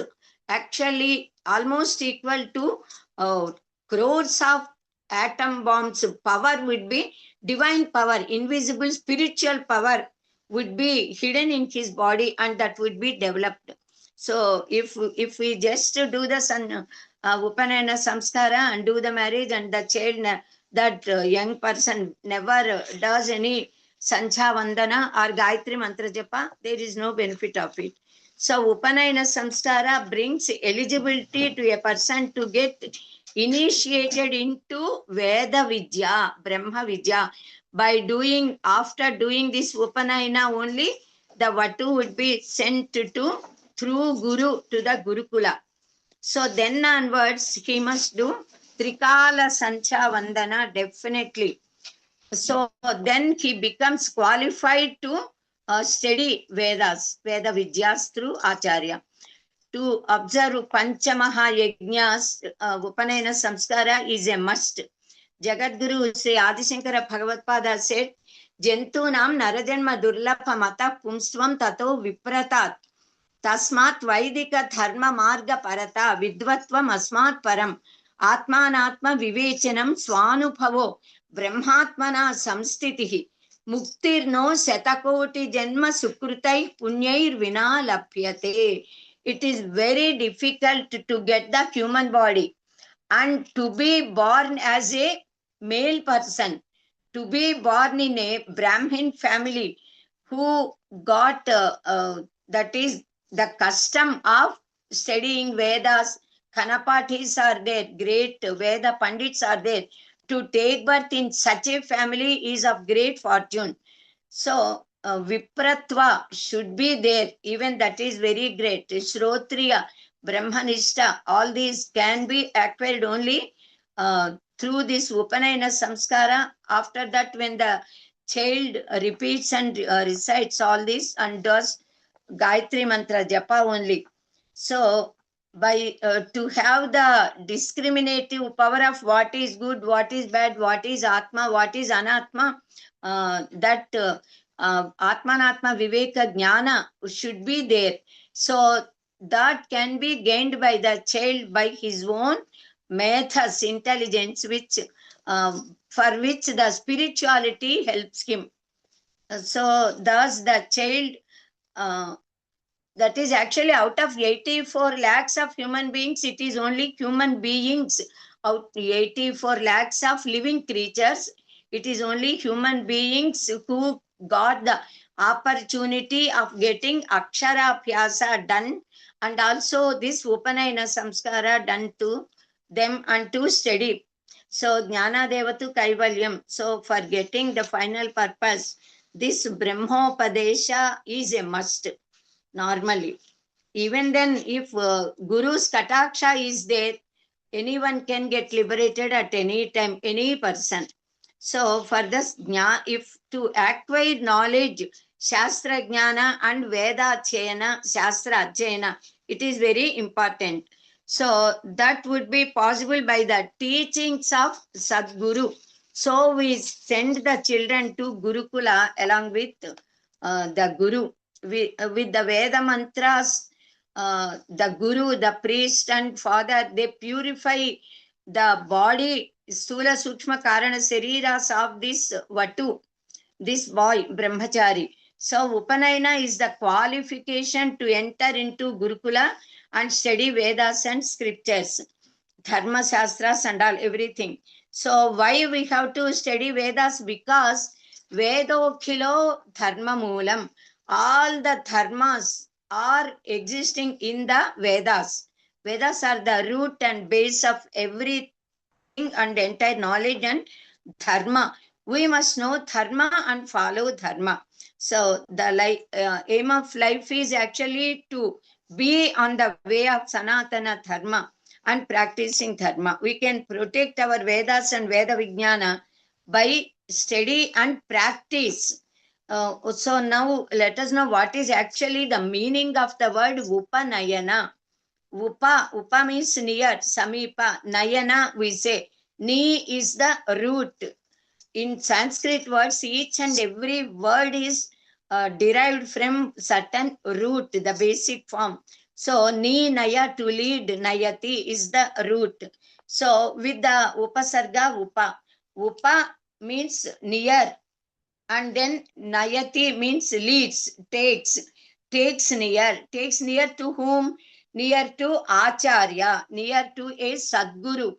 actually almost equal to crores of atom bombs. Power would be divine power, invisible spiritual power would be hidden in his body, and that would be developed. So if we just do the Upanayana samskara and do the marriage, and the child, that young person never does any Sancha Vandana or Gayatri Mantra Japa, there is no benefit of it. So Upanayana samskara brings eligibility to a person to get initiated into Veda Vidya, Brahma Vidya. By doing, after doing this Upanayana only, the Vatu would be sent to through Guru to the Gurukula. So then onwards, he must do Trikala Sancha Vandana definitely. So then he becomes qualified to study Vedas, Veda Vidyas through Acharya. To observe Panchamaha Yajnas, Upanayana Samskara is a must. Jagadguru Sri Adishankara Bhagavatpada said, Jentunam Narajanma Durlapha Mata Pumstvam Tato Vipratat. Tasmat Vaidika Dharma Marga Parata Vidvatvam Asmat Param Atmanatma Vivechanam Swanupavo Brahmatmana Samstitihi Muktirno Satakoti Janma Sukrutai Punyair Vina Lapyate. It is very difficult to get the human body, and to be born as a male person, to be born in a Brahmin family who got that is the custom of studying Vedas. Kanapatis are there, great Veda Pandits are there. To take birth in such a family is of great fortune. So Vipratva should be there, even that is very great. Shrotriya, Brahmanishta, all these can be acquired only through this Upanayana samskara. After that, when the child repeats and recites all this and does Gayatri Mantra Japa only. So by to have the discriminative power of what is good, what is bad, what is Atma, what is Anatma, that Atmanatma Viveka Jnana should be there. So that can be gained by the child by his own methods, intelligence, which for which the spirituality helps him. So thus the child that is actually out of 84 lakhs of human beings, it is only human beings. Out 84 lakhs of living creatures, it is only human beings who got the opportunity of getting Akshara Abhyasa done, and also this Upanayana Samskara done to them and to study. So Jnana Devatu Kaivalyam. So for getting the final purpose, this Brahmopadesha is a must normally. Even then, if Guru's Kataksha is there, anyone can get liberated at any time, any person. So for this, if to acquire knowledge, Shastra Jnana and Veda Chayana, Shastra Achayana, it is very important. So that would be possible by the teachings of Sadguru. So we send the children to Gurukula along with the Guru. With the Veda mantras, the Guru, the priest and father, they purify the body, Stula Sukshma Karana Sariras of this Vatu, this boy, Brahmachari. So Upanayana is the qualification to enter into Gurukula and study Vedas and scriptures, Dharma Shastras and all, everything. So why we have to study Vedas? Because Vedokhilo Dharma Moolam. All the dharmas are existing in the Vedas. Vedas are the root and base of everything and entire knowledge and dharma. We must know dharma and follow dharma. So the aim of life is actually to be on the way of Sanaatana dharma and practicing dharma. We can protect our Vedas and Veda Vijnana by study and practice. So now let us know what is actually the meaning of the word Upanayana. Upa means near, Samipa. Nayana we say. Ni is the root. In Sanskrit words, each and every word is derived from certain root, the basic form. So ni naya, to lead, nayati is the root. So with the upasarga, upa means near, and then nayati means leads, takes near to whom? Near to Acharya, near to a Sadguru,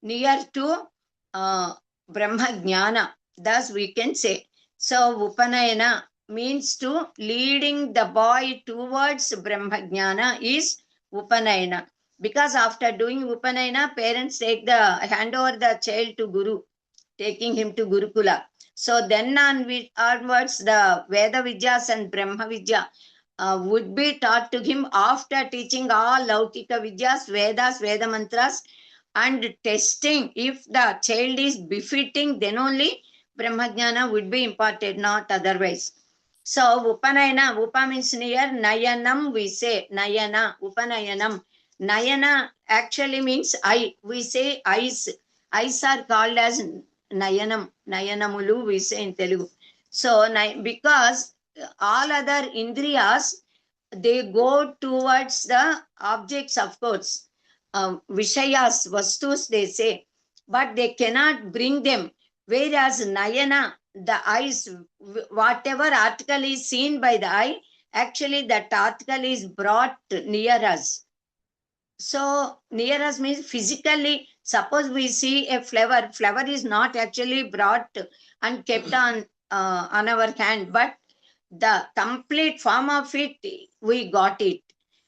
near to Brahma Jnana. Thus we can say. So Upanayana means to leading the boy towards Brahma Jnana is Upanayana. Because after doing Upanayana, parents take the hand over the child to Guru, taking him to Gurukula. So then onwards, the Veda Vidyas and Brahma Vidya would be taught to him after teaching all Laukika Vidyas, Vedas, Veda Mantras, and testing if the child is befitting, then only Brahmajnana would be imparted, not otherwise. So Upanayana, Upa means near, Nayanam we say, Nayana, Upanayanam. Nayana actually means eye. We say eyes. Eyes are called as Nayanam, Nayanamulu we say in Telugu. So because all other Indriyas, they go towards the objects, of course, Vishayas, Vastus they say, but they cannot bring them. Whereas Nayana, the eyes, whatever article is seen by the eye, actually that article is brought near us. So near us means physically. Suppose we see a flower is not actually brought and kept on our hand, but the complete form of it, we got it.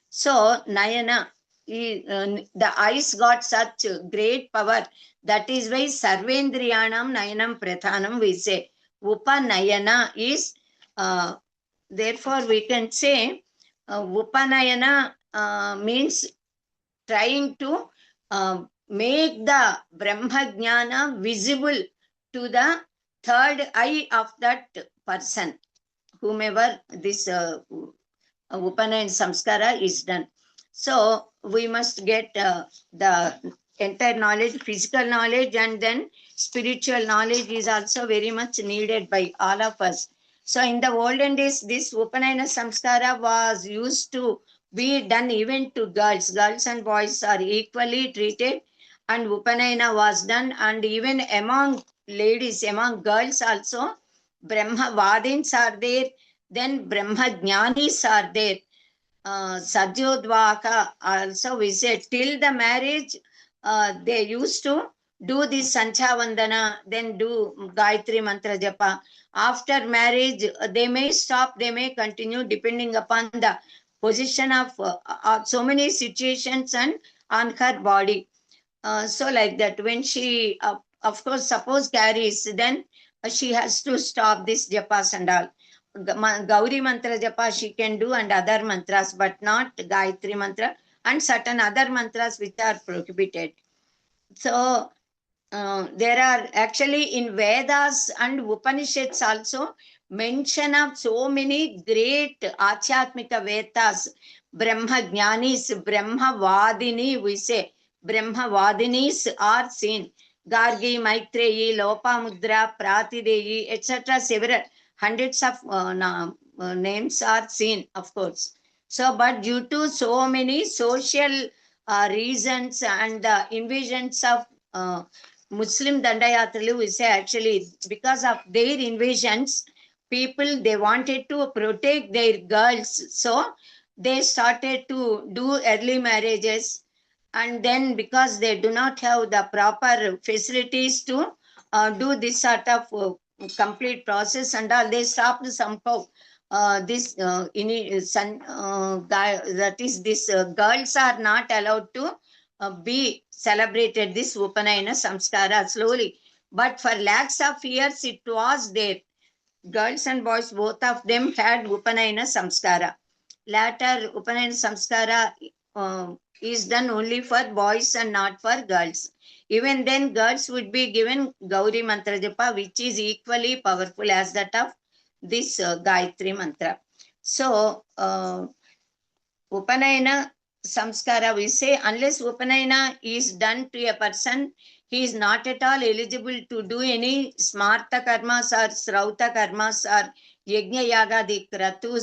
So Nayana, the eyes got such great power. That is why Sarvendriyanam Nayanam Prathanam we say. Upanayana is, therefore we can say Upanayana means trying to make the Brahma Jnana visible to the third eye of that person, whomever this Upanayana Samskara is done. So we must get the entire knowledge, physical knowledge, and then spiritual knowledge is also very much needed by all of us. So in the olden days, this Upanayana Samskara was used to be done even to girls. Girls and boys are equally treated, and Upanayana was done, and even among ladies, among girls also, Brahma Vadins are there. Then Brahma Jnanis are there. Sajodvaka also we say till the marriage they used to do this Sanchavandana, then do Gayatri Mantra Japa. After marriage, they may stop, they may continue depending upon the position of so many situations and on her body. So like that, when she, of course, suppose carries, then she has to stop this japas and all. Gauri mantra japa she can do and other mantras, but not Gayatri mantra and certain other mantras which are prohibited. So there are actually in Vedas and Upanishads also mention of so many great Achyatmika Vedas, Brahma Jnanis, Brahma Vadini, we say Brahma Vadinis are seen. Gargi, Maitreyi, Lopamudra, Pratideyi, etc. Several hundreds of names are seen, of course. So, but due to so many social reasons and invasions of Muslim Dandayatralu, we say actually because of their invasions, people they wanted to protect their girls, so they started to do early marriages, and then because they do not have the proper facilities to do this sort of complete process and all, they stopped somehow. This that is this girls are not allowed to be celebrated this Upanayana Samskara slowly. But for lakhs of years it was there. Girls and boys, both of them had Upanayana Samskara. Later, Upanayana Samskara is done only for boys and not for girls. Even then, girls would be given Gauri Mantra Japa, which is equally powerful as that of this Gayatri Mantra. So, Upanayana Samskara, we say, unless Upanayana is done to a person, he is not at all eligible to do any smarta karmas or srauta karmas or yajna yaga dikratu.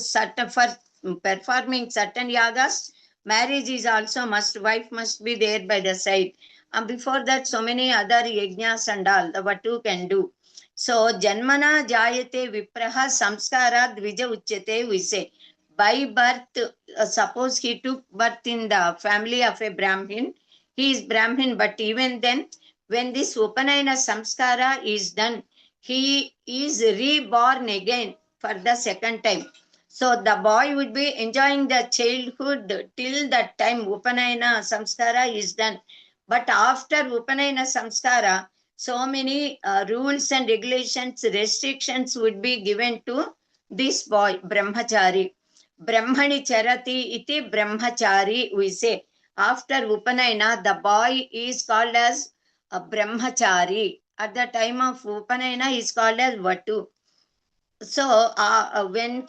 For performing certain yagas, marriage is also must, wife must be there by the side. And before that, so many other yajnas and all, the Vatu can do. So, Janmana Jayate Vipraha Samskara Dvija Uchyate, we say. By birth, suppose he took birth in the family of a Brahmin, he is Brahmin, but even then, when this Upanayana Samskara is done, he is reborn again for the second time. So the boy would be enjoying the childhood till that time Upanayana Samskara is done. But after Upanayana Samskara, so many rules and regulations, restrictions would be given to this boy, Brahmachari. Brahmani charati iti brahmachari, we say. After Upanayana, the boy is called as a brahmachari. At the time of Upanayana, he is called as Vatu. So, when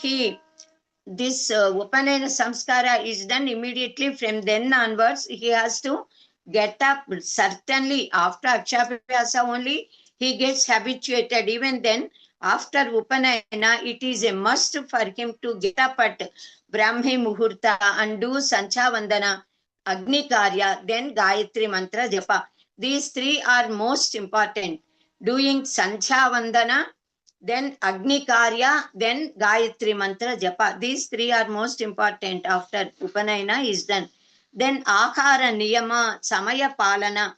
this Upanayana Samskara is done, immediately from then onwards, he has to get up. Certainly, after Akshapyasa only, he gets habituated. Even then, after Upanayana, it is a must for him to get up at Brahmi Muhurta and do Sanchavandana, Agni Karya, then Gayatri Mantra Japa. These three are most important. Doing Sanchavandana, then Agni Karya, then Gayatri Mantra Japa. These three are most important after Upanayana is done. Then Akara Niyama, Samaya Palana,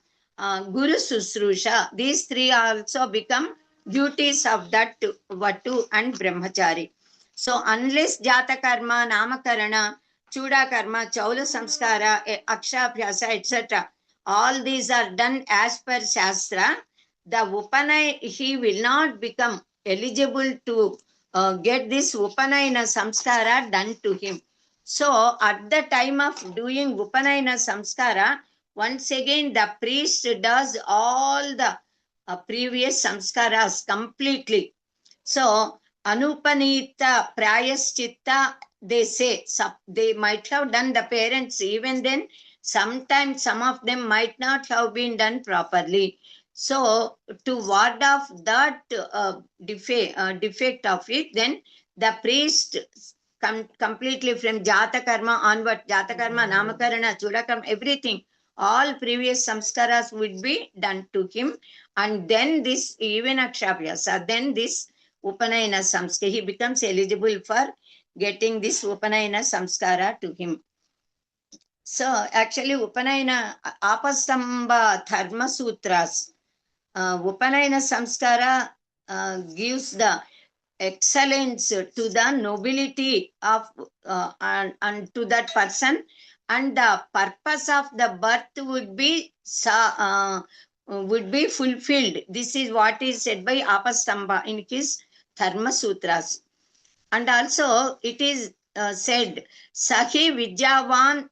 Guru Susrusha. These three also become duties of that Vatu and Brahmachari. So unless Jata Karma, Namakarana, Chuda Karma, Chaula Samskara, Akshapyasa, etc., all these are done as per Shastra, the Upanay, he will not become eligible to get this Upanayana Samskara done to him. So at the time of doing Upanayana Samskara, once again the priest does all the previous samskaras completely. So Anupanita Prayaschitta, they say, they might have done the parents, even then sometimes some of them might not have been done properly. So to ward off that defect of it, then the priest completely from Jata Karma onward, Jata Karma, Namakarana, Chudakarma, everything, all previous samskaras would be done to him. And then this, even Akshapyasa, then this Upanayana Samskara. He becomes eligible for getting this Upanayana Samskara to him. So actually Upanayana Apastamba Dharma Sutras, Upanayana Samskara gives the excellence to the nobility of and to that person, and the purpose of the birth would be fulfilled. This is what is said by Apastamba in his Dharma Sutras. And also it is said, Sahi Vidyavan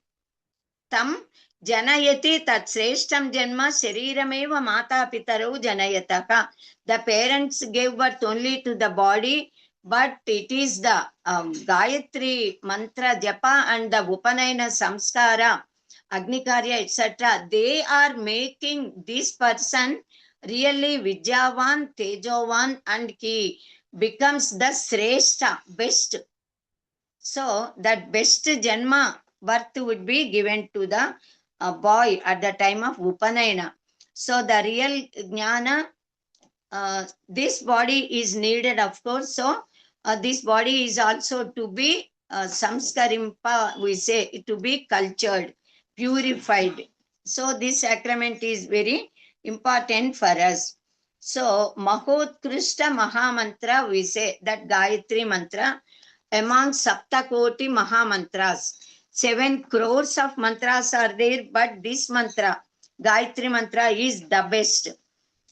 tam janayati tat shreshtam janma sharirameva mata pitarau janayataka. The parents gave birth only to the body, but it is the Gayatri mantra japa and the Upanayana samskara, Agnikarya, etc. They are making this person really Vidyavan, Tejovan, and he becomes the Shrestha, best. So that best Janma birth would be given to the boy at the time of Upanayana. So the real Jnana, this body is needed, of course. So this body is also to be samskarimpa, we say, to be cultured, purified. So this sacrament is very important for us. So Mahotkrishta Mahamantra, we say that Gayatri mantra among Saptakoti Mahamantras. 7 crores of mantras are there, but this mantra, Gayatri mantra, is the best.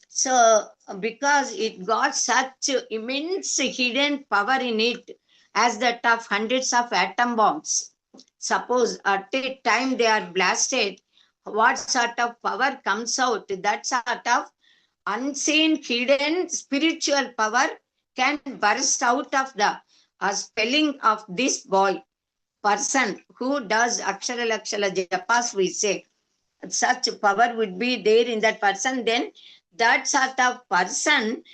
So because it got such immense hidden power in it, as that of hundreds of atom bombs. Suppose at a time they are blasted, what sort of power comes out? That sort of unseen, hidden spiritual power can burst out of the spelling of this boy, person who does Akshara Lakshara Japas, we say. Such power would be there in that person. Then that sort of person,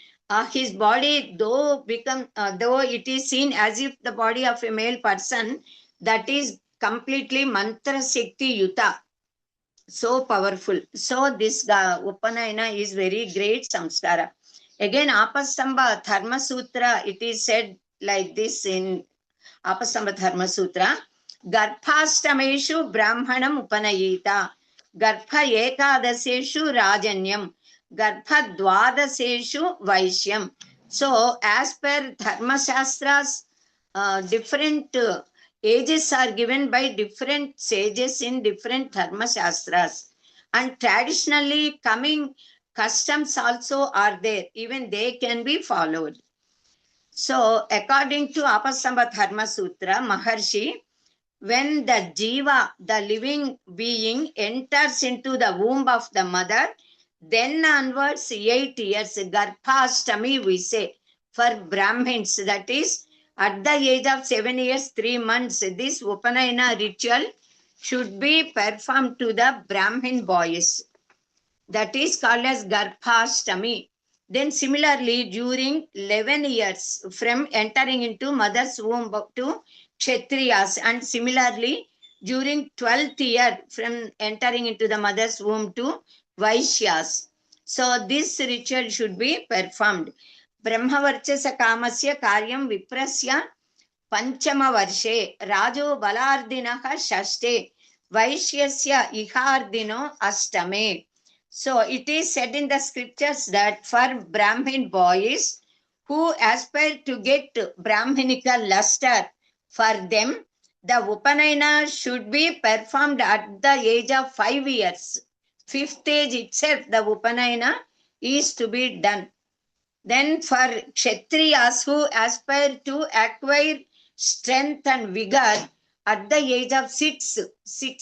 his body, though it is seen as if the body of a male person, that is completely mantra shakti yuta, so powerful. So this Upanayana is very great samskara. Again, Apastamba Dharma Sutra, it is said like this in Apastamba Dharma Sutra: Garphastameshu Brahmanam Upanayita, Garpha Ekadaseshu Rajanyam, Garpha Dwadaseshu Vaishyam. So, as per Dharma Shastras, different ages are given by different sages in different Dharma Shastras. And traditionally coming customs also are there, even they can be followed. So, according to Apastamba Dharma Sutra, Maharshi, when the Jiva, the living being, enters into the womb of the mother, then onwards 8 years, Garphashtami we say, for Brahmins, that is, at the age of 7 years, 3 months, this Upanayana ritual should be performed to the Brahmin boys. That is called as Garphashtami. Then similarly, during 11 years from entering into mother's womb to Kshatriyas, and similarly during 12th year from entering into the mother's womb to Vaishyas. So this ritual should be performed. Brahmavarchasa kamasya karyam viprasya panchama varshe rajo balardinaha shashte Vaishyasya ihardino ashtame. So it is said in the scriptures that for Brahmin boys who aspire to get Brahminical luster, for them the Upanayana should be performed at the age of 5 years. 5th age itself the Upanayana is to be done. Then for Kshatriyas who aspire to acquire strength and vigor, at the age of 6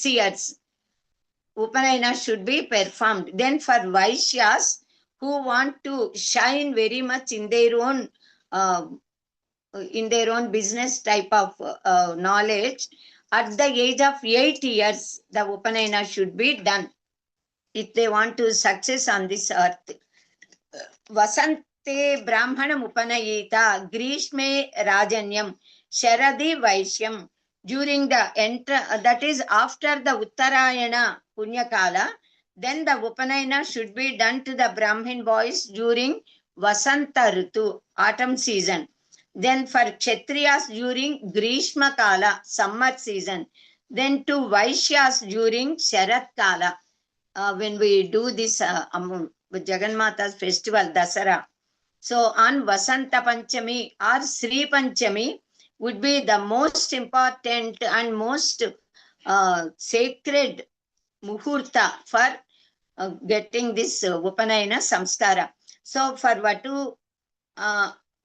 years, Upanayana should be performed. Then for Vaishyas who want to shine very much in their own business type of knowledge, at the age of 8 years, the Upanayana should be done if they want to success on this earth. Vasante Brahmanam Upanayita, Grishme Rajanyam, Sharadi Vaishyam. During the that is after the Uttarayana Punyakala, then the Upanayana should be done to the Brahmin boys during Vasanta Ritu, autumn season. Then for Kshatriyas during Grishma Kala, summer season. Then to Vaishyas during Sharat Kala, when we do this Jagannatha's festival, Dasara. So on Vasanta Panchami or Sri Panchami would be the most important and most sacred muhurta for getting this Upanayana Samskara. So for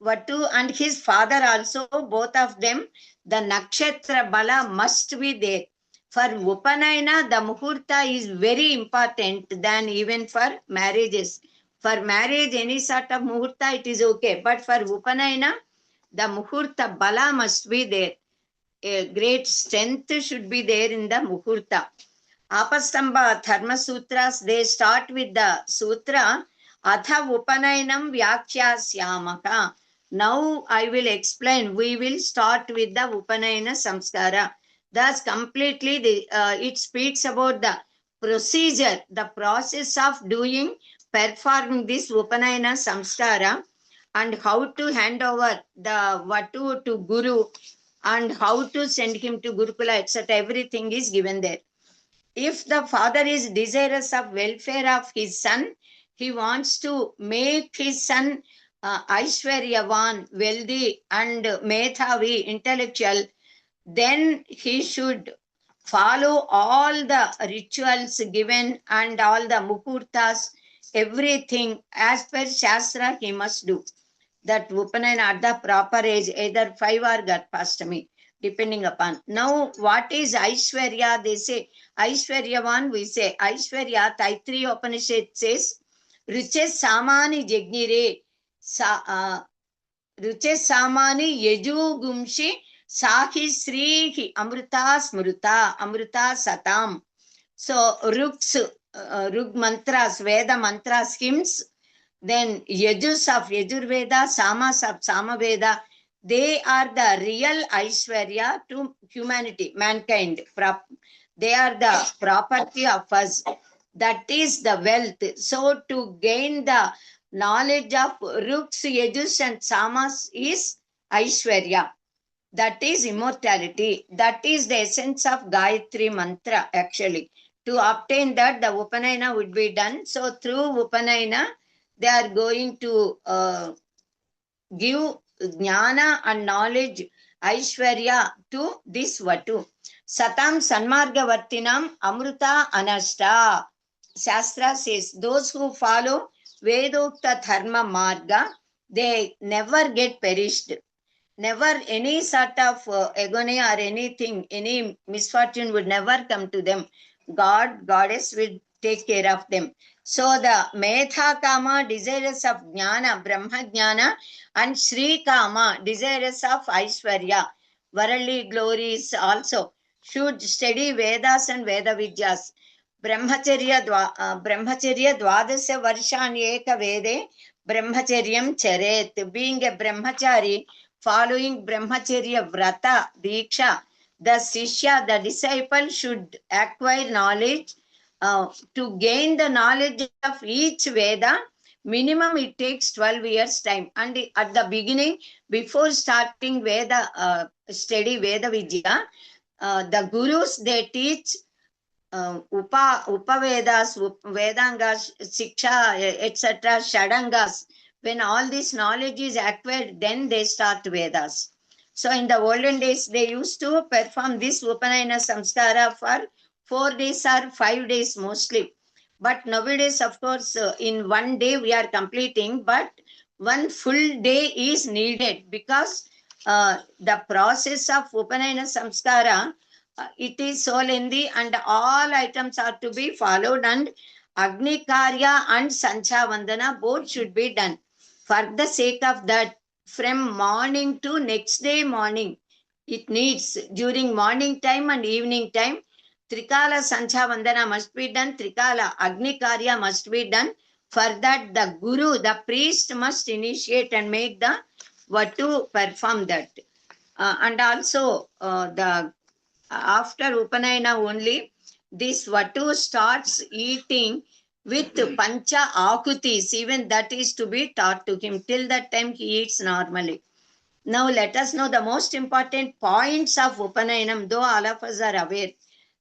Vatu and his father also, both of them, the Nakshatra Bala must be there. For Upanayana, the Muhurta is very important than even for marriages. For marriage, any sort of Muhurta, it is okay. But for Upanayana, the Muhurta Bala must be there. A great strength should be there in the Muhurta. Apastamba Dharma Sutras, they start with the Sutra, Atha Upanayanam Vyakhyasyamakha. Now I will explain. We will start with the Upanayana Samskara. Thus, completely, it speaks about the procedure, the process of performing this Upanayana Samskara, and how to hand over the Vatu to Guru, and how to send him to Gurukula, etc. Everything is given there. If the father is desirous of welfare of his son, he wants to make his son Aishwaryavan, wealthy and Methavi, intellectual, then he should follow all the rituals given and all the muhurtas, everything as per Shastra he must do. That Upanayana at the proper age, either 5 or Garphastami, depending upon. Now, what is Aishwarya? They say Aishwaryavan, we say Aishwarya. Taittiriya Upanishad says, Ruches Samani Jagnire, Ruches Samani Yeju Gumshi, Sahi Srihi Amruta Smruta, Amruta Satam. So, Rug mantras, Veda mantras, hymns, then Yajus of Yajurveda, Samas of Samaveda, they are the real Aishwarya to humanity, mankind. They are the property of us. That is the wealth. So to gain the knowledge of Ruks, Yajus and Samas is Aishwarya. That is immortality. That is the essence of Gayatri mantra actually. To obtain that, the Upanayana would be done. So through Upanayana, they are going to give jnana and knowledge, Aishwarya, to this Vatu. Satam Sanmarga Vartinam Amruta Anashta. Shastra says, those who follow Vedokta Dharma Marga, they never get perished. Never any sort of agony or anything, any misfortune would never come to them. God, Goddess will take care of them. So the Metha Kama, desirous of Jnana, Brahma Jnana, and Sri Kama, desirous of Aishwarya, worldly glories also, should study Vedas and Veda Vidyas. Brahmacharya Dvadasya Varshani Eka Vede, Brahmacharyam Charet. Being a Brahmachari, following Brahmacharya Vrata, Diksha, the Sishya, the disciple should acquire knowledge. To gain the knowledge of each Veda, minimum it takes 12 years time. And at the beginning, before starting Veda, study Veda Vidya, the gurus, they teach Upavedas, Vedangas, Siksha, etc., Shadangas. When all this knowledge is acquired, then they start Vedas. So in the olden days, they used to perform this Upanayana Samskara for 4 days or 5 days mostly. But nowadays, of course, in 1 day we are completing, but 1 full day is needed because the process of Upanayana Samskara, it is so lengthy and all items are to be followed, and Agni Karya and Sancha Vandana both should be done. For the sake of that, from morning to next day morning, it needs during morning time and evening time, Trikala Sancha Vandana must be done, Trikala Agni Karya must be done. For that, the Guru, the priest must initiate and make the Vatu perform that. And also the after Upanayana only, this Vatu starts eating with pancha akutis, even that is to be taught to him. Till that time he eats normally. Now let us know the most important points of Upanayinam, though all of us are aware.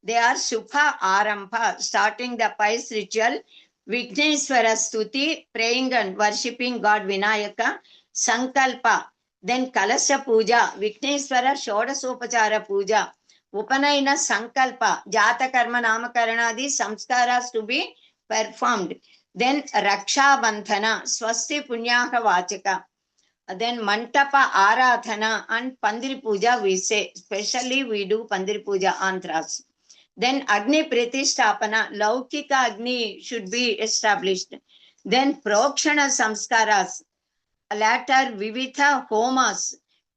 They are Shubha Arambha, starting the pious ritual, Vigneswara Stuti, praying and worshipping God Vinayaka, Sankalpa, then Kalasha Puja, Vigneswara Shodasopachara Puja, Upanayana Sankalpa, Jata Karma Namakaranadi, Samskaras to be performed. Then Raksha Bandhana, Swasti Punyaha Vachaka. Then Mantapa Aradhana and Pandiri Puja we say. Especially we do Pandiri Puja Andhras. Then Agni Pratisthapana, Laukika Agni should be established. Then Prokshana Samskaras, latter Vivitha Homas.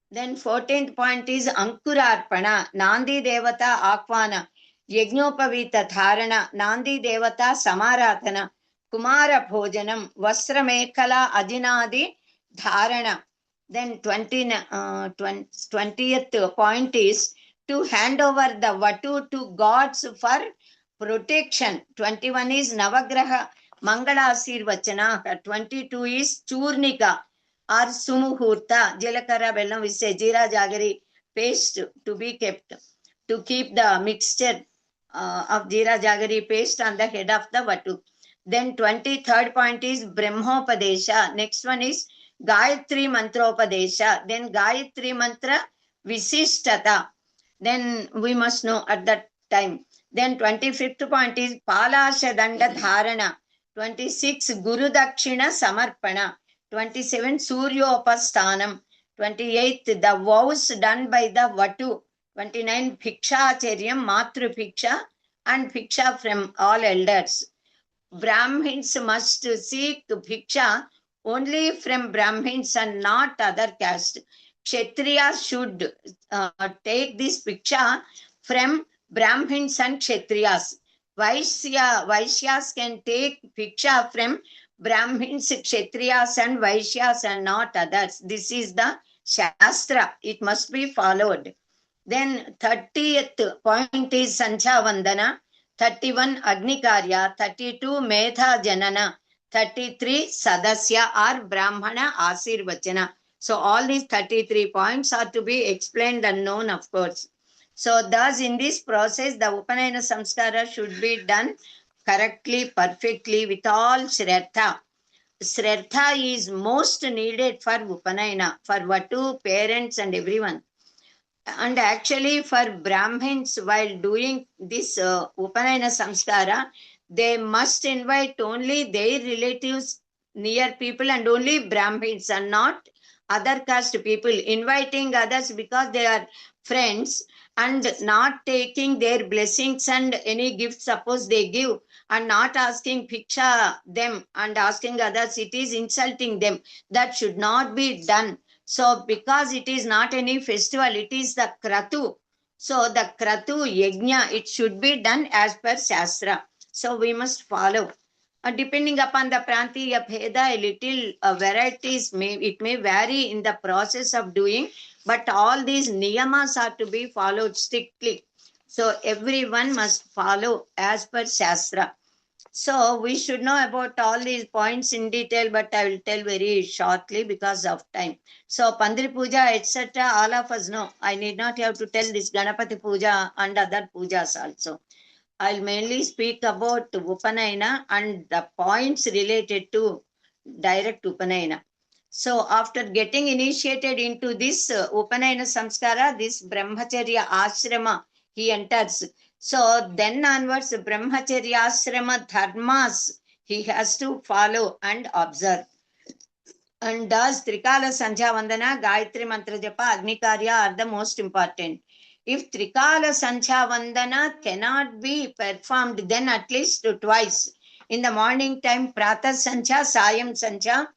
Then 14th point is Ankurarpana, Nandi Devata Akvana, Yagnopavita Dharana, Nandi Devata Samaradhana, Kumara Bhojanam, Vasramekala Ajinadi Dharana. Then 20th point is to hand over the Vatu to gods for protection. 21 is Navagraha Mangala Asirvachana. 22 is Churnika or Sumuhurta, Jalakara Bellam, we say Jira Jagari paste to be kept, to keep the mixture of Jira Jagari paste on the head of the Vatu. Then 23rd point is Brahmopadesha. Next one is Gayatri Mantropadesha. Then Gayatri Mantra Visishtata. Then we must know at that time. Then 25th point is Palasha Danda Dharana. 26 Guru Dakshina Samarpana. 27 Suryopasthanam. 28 the vows done by the Vatu. 29 Bhikshacharyam, Matru Bhiksha and Bhiksha from all elders. Brahmins must seek Bhiksha only from Brahmins and not other caste. Kshatriyas should take this Bhiksha from Brahmins and Kshatriyas. Vaishyas can take Bhiksha from Brahmins, Kshatriyas and Vaishyas and not others. This is the Shastra. It must be followed. Then 30th point is Sancha Vandana. 31 Agnikarya. 32 Medha Janana. 33 Sadasya or Brahmana Asirvachana. So all these 33 points are to be explained and known, of course. So thus in this process the Upanayana Samskara should be done correctly, perfectly, with all Shraddha. Shraddha is most needed for Upanayana, for Vatu, parents and everyone. And actually for Brahmins, while doing this Upanayana Samskara, they must invite only their relatives, near people, and only Brahmins and not other caste people. Inviting others because they are friends and not taking their blessings and any gift suppose they give, and not asking Bhiksha them and asking others, it is insulting them. That should not be done. So because it is not any festival, it is the Kratu. So the Kratu Yajna, it should be done as per Shastra. So we must follow. Depending upon the Prantiya Bheda, a little varieties it may vary in the process of doing, but all these niyamas are to be followed strictly. So everyone must follow as per Shastra. So we should know about all these points in detail, but I will tell very shortly because of time. So Pandiri Puja, etc., all of us know. I need not have to tell this Ganapati Puja and other pujas also. I'll mainly speak about Upanayana and the points related to direct Upanayana. So after getting initiated into this Upanayana Samskara, this Brahmacharya Ashrama, he enters. So then onwards, Brahmacharya Ashrama dharmas he has to follow and observe. And does Trikala Sandhya Vandana, Gayatri Mantra Japa, Agnikarya are the most important. If Trikala Sandhya Vandana cannot be performed, then at least twice. In the morning time, Prata Sandhya, Sayam Sandhya,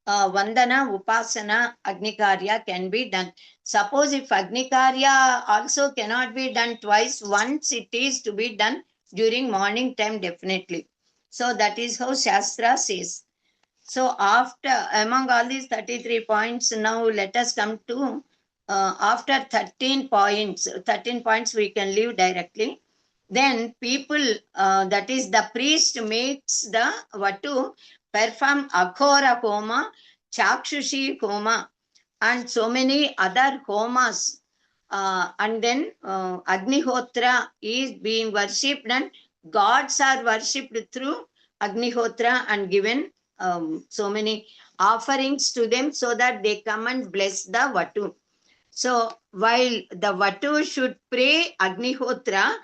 Vandana, Upasana, Agnikarya can be done. Suppose if Agnikarya also cannot be done twice, once it is to be done during morning time definitely. So that is how Shastra says. So after, among all these 33 points, now let us come to after 13 points we can leave directly. Then people, that is the priest, makes the Vatu perform Aghora Homa, Chakshushi Homa, and so many other homas. And then Agnihotra is being worshipped, and gods are worshipped through Agnihotra and given so many offerings to them so that they come and bless the Vatu. So while the Vatu should pray Agnihotra,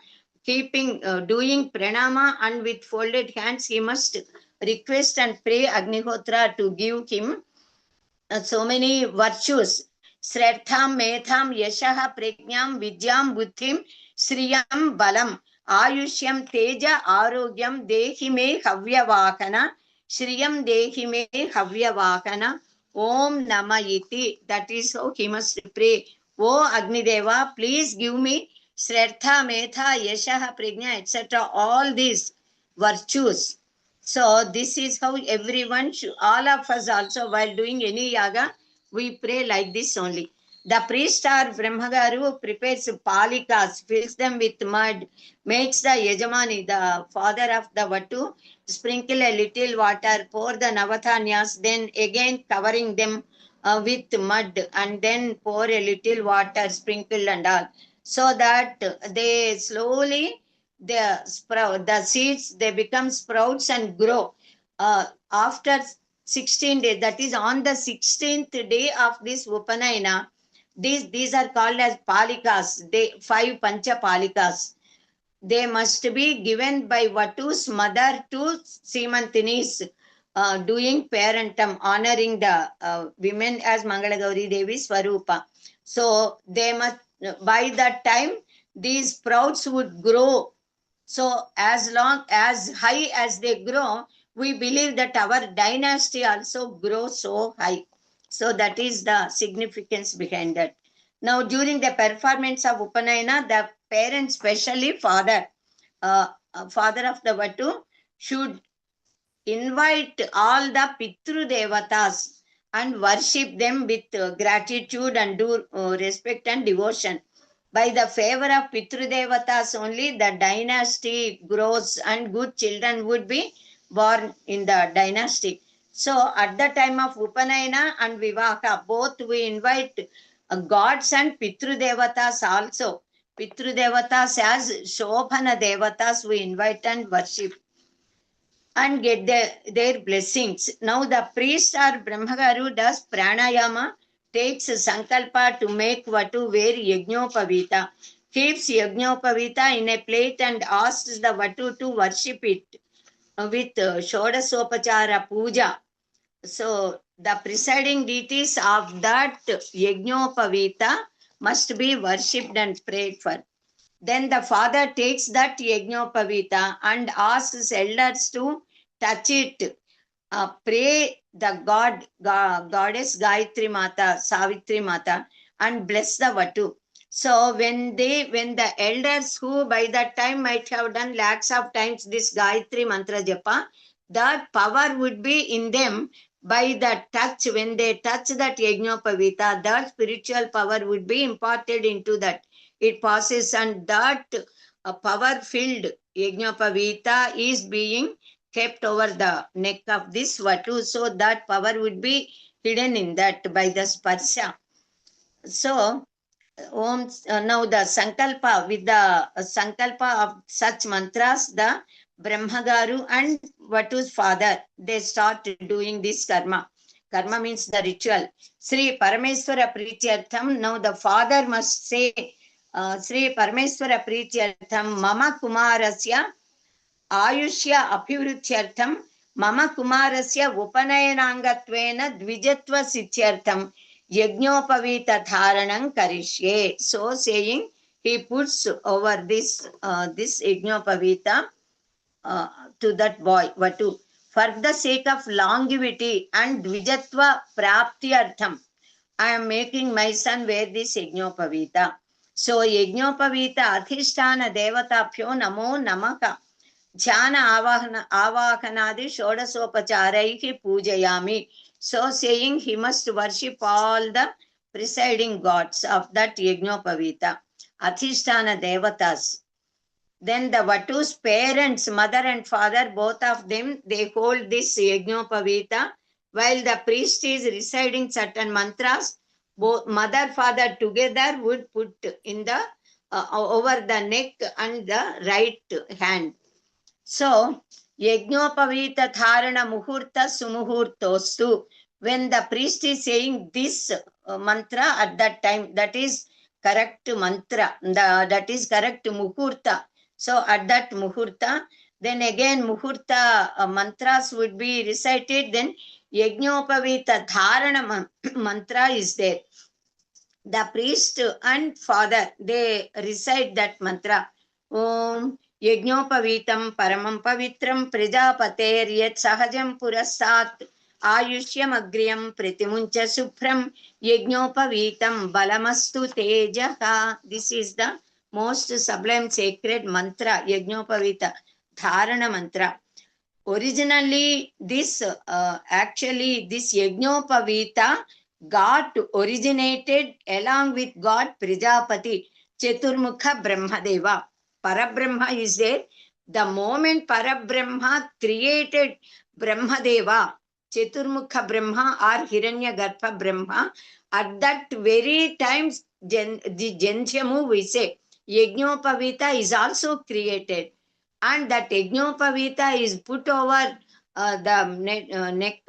doing pranama, and with folded hands, he must request and pray Agnihotra to give him so many virtues. Sraddham, Metham, Yashaha, Prajnam, Vidyam, Buddhim, Sriyam, Balam, Ayushyam, Teja, Arogyam, Dehi me Havyavakana, Sriyam Dehi me Havyavakana, Om Nama Iti. That is how he must pray. O Agnideva, please give me Sraddha, Metha, Yashaha, Prajna, etc. All these virtues. So this is how everyone should, all of us also, while doing any yaga, we pray like this only. The priest or Brahmagaru prepares palikas, fills them with mud, makes the Yajamani, the father of the Vatu, sprinkle a little water, pour the Navatanyas, then again covering them with mud, and then pour a little water, sprinkle and all, so that they slowly, the seeds, they become sprouts and grow. After 16 days, that is on the 16th day of this Upanayana, these are called as palikas, 5 pancha palikas. They must be given by Vatu's mother to Simantini's, doing parentum, honoring the women as Mangala Gauri Devi Swarupa. So they must, by that time, these sprouts would grow. So as long as high as they grow, we believe that our dynasty also grows so high. So that is the significance behind that. Now during the performance of Upanayana, the parents, especially father of the Vatu, should invite all the Pitru Devatas and worship them with gratitude and do respect and devotion. By the favor of Pitru Devatas only, the dynasty grows and good children would be born in the dynasty. So at the time of Upanayana and Vivaha, both we invite gods and Pitru Devatas also. Pitru Devatas as Shobhana Devatas we invite and worship and get their blessings. Now the priest or Brahmagaru does pranayama, takes sankalpa to make Vatu wear Yagnopavita, keeps Yagnopavita in a plate and asks the Vatu to worship it with Shodasopachara puja. So the presiding deities of that Yagnopavita must be worshipped and prayed for. Then the father takes that Yagnopavita and asks elders to touch it, pray the goddess Gayatri Mata, Savitri Mata, and bless the Vatu. So when the elders who by that time might have done lakhs of times this Gayatri Mantra Japa, that power would be in them by the touch. When they touch that Yagnopavita, that spiritual power would be imparted into that. It passes, and that power-filled Yagnopavita is being kept over the neck of this Vatu, so that power would be hidden in that by the sparsha. So now the sankalpa, with the sankalpa of such mantras, the Brahmagaru and Vatu's father, they start doing this karma. Karma means the ritual. Sri Parameswara Prityartham. Now the father must say, Sri Parameswara Prityartham Mama Kumarasya Ayushya Abhivrutyartham Mama Kumarasya Upanayanangatvena Dvijatva Sityartham Yagnopavita Dharanam Karishye. So saying, he puts over this Yagnopavita to that boy, Vatu, for the sake of longevity and Dvijatva Praptyartham. I am making my son wear this Yagnopavita. So Yagnopavita Adhisthana Devatapyo Namo Namaka. Jhana Avahanadi Shodasopacharaihi Pujayami. So saying, he must worship all the presiding gods of that Yagnopavita, Adhisthana Devatas. Then the Vatu's parents, mother and father, both of them, they hold this Yajnopavita. While the priest is reciting certain mantras, both mother, father together would put in the over the neck and the right hand. So, Yajnopavita Dharana Muhurta Sumuhurtostu. When the priest is saying this mantra at that time, that is correct mantra, that is correct muhurta. So, at that muhurta, then again muhurta mantras would be recited, then Yajnopavita Dharana mantra is there. The priest and father, they recite that mantra. Om Yajnopavitam Paramam Pavitram Prajapateryat Sahajam Purasat Ayushyam Agriyam Pritimuncha Supram Yajnopavitam Balamastu Tejaha. This is the most sublime sacred mantra, Yajnopavita Dharana mantra. Originally, this Yajnopavita got originated along with God Prajapati, Chaturmukha Brahmadeva. Parabrahma is there. The moment Parabrahma created Brahmadeva, Chaturmukha Brahma or Hiranyagarbha Brahma, at that very time, the Jenshamu we say, Yajnopavita is also created. And that Yajnopavita is put over the neck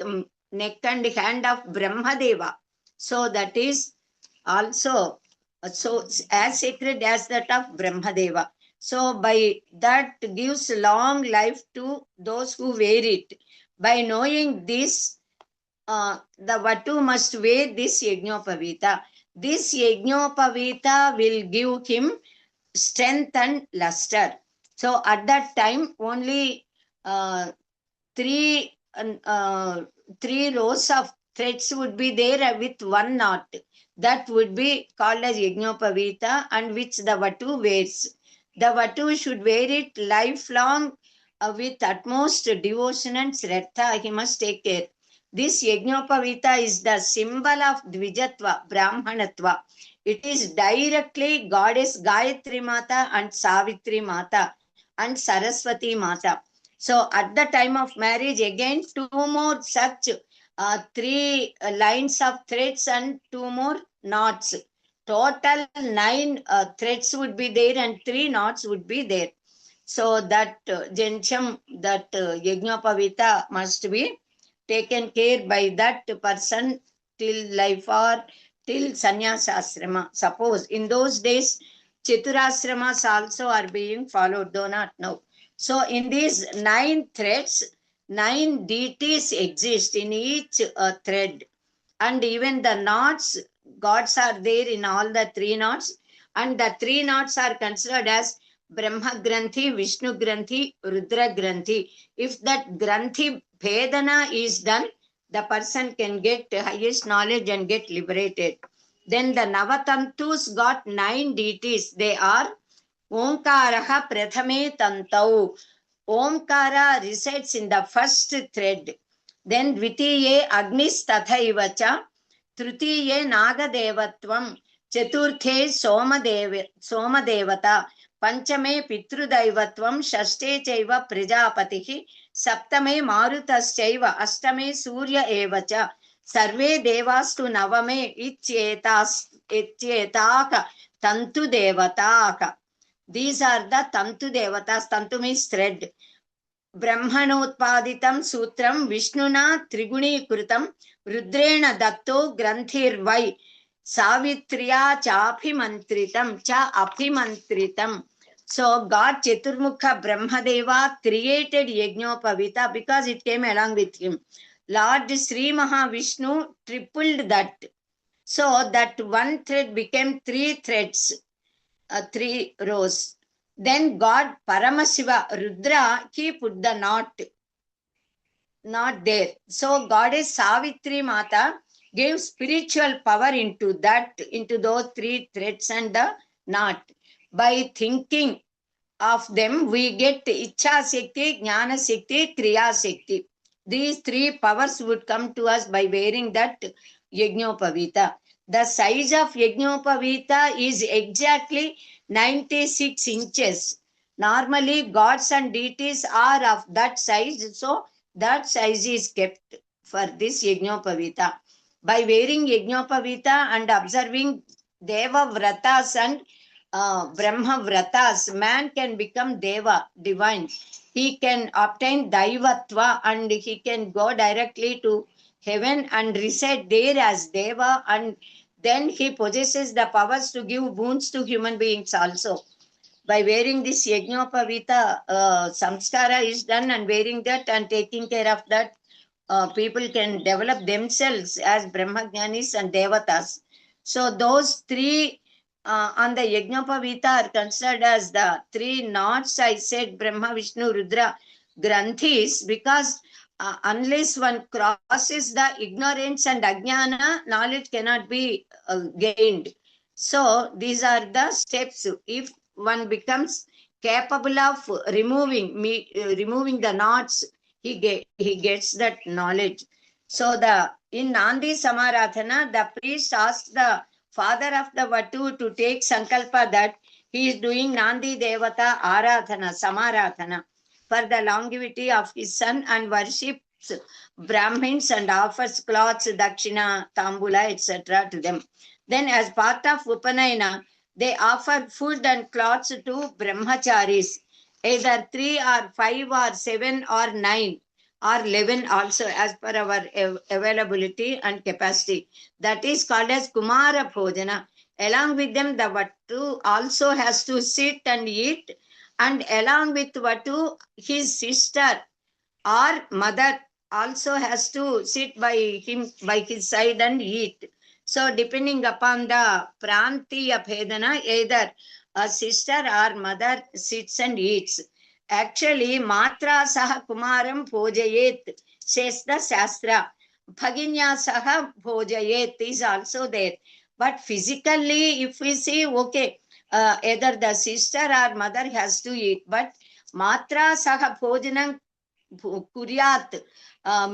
and hand of Brahmadeva. So that is also so as sacred as that of Brahmadeva. So by that gives long life to those who wear it. By knowing this, the Vatu must wear this Yajnopavita. This Yajnopavita will give him strength and luster. So at that time, only three rows of threads would be there with one knot. That would be called as Yajnopavita, and which the Vatu wears. The Vatu should wear it lifelong with utmost devotion and Shraddha. He must take care. This Yajnopavita is the symbol of Dvijatva, Brahmanatva. It is directly Goddess Gayatri Mata and Savitri Mata and Saraswati Mata. So at the time of marriage, again, two more such three lines of threads and two more knots. Total 9 threads would be there and 3 knots would be there. So that Jencham, that Yajnopavita must be taken care by that person till life or till sannyasasrama. Suppose in those days, Chaturasramas also are being followed, though not now. So in these 9 threads, 9 deities exist in each thread. And even the knots, gods are there in all the 3 knots. And the 3 knots are considered as Brahma Granthi, Vishnu Granthi, Rudra Granthi. If that Granthi Bhedana is done, the person can get highest knowledge and get liberated. Then the Navatantus got 9 deities. They are Omkaraha Prathame Tantau. Omkara resides in the first thread. Then Dvitiye Agnis Tathaivacha. Tritiye Nagadevatvam. Chaturthe Somadevata. Panchame Pitrudaivatvam. Shashte Chaiva Prajapatihi. Saptame Marutaschaiva. Ashtame Surya Evacha. Sarve Devastu Navame Ityetaka Tantu Devataka. These are the Tantu Devatas. Tantu means thread. Brahmanotpaditam Sutram Vishnuna Triguni Krutam Rudrena Datto Granthirvai Savitriya Chaphimantritam Cha Aphimantritam. So God Chaturmukha Brahmadeva created Yajnopavita because it came along with him. Lord Sri Mahavishnu tripled that. So that one thread became 3 threads. 3 rows. Then God Paramasiva Rudra, he put the knot there. So Goddess Savitri Mata gave spiritual power into those 3 threads and the knot. By thinking of them, we get Ichha Shakti, Jnana Shakti, Kriya Shakti. These 3 powers would come to us by wearing that Yajnopavita. The size of Yajnopavita is exactly 96 inches. Normally, gods and deities are of that size, so that size is kept for this Yajnopavita. By wearing Yajnopavita and observing Deva Vratas and Brahma Vratas, man can become Deva, divine. He can obtain Daivatva and he can go directly to heaven and reside there as Deva, and then he possesses the powers to give boons to human beings also. By wearing this Yajnopavita, samskara is done, and wearing that and taking care of that, people can develop themselves as Brahmajnanis and Devatas. So those three on the Yajnopavita are considered as the three knots I said, Brahma, Vishnu, Rudra, Granthis, because unless one crosses the ignorance and ajnana, knowledge cannot be gained. So these are the steps. If one becomes capable of removing the knots, he gets that knowledge. So in Nandi Samaratana, the priest asks the father of the Vatu to take sankalpa that he is doing Nandi Devata Aradhana, Samaratana, for the longevity of his son, and worships Brahmins and offers cloths, dakshina, tambula, etc. to them. Then as part of Upanayana, they offer food and clothes to brahmacharis, either 3 or 5 or 7 or 9 or 11 also, as per our availability and capacity. That is called as Kumara Bhojana. Along with them, the Vatu also has to sit and eat, and along with Vatu, his sister or mother also has to sit by his side and eat. So depending upon the Prantiya Bhedana, either a sister or mother sits and eats. Actually, Matra Saha Kumaram Bhojayet, says the Shastra. Bhaginya Saha Bhojayet is also there. But physically, if we see, okay, either the sister or mother has to eat, but Matra Saha Bhojanam Kuryat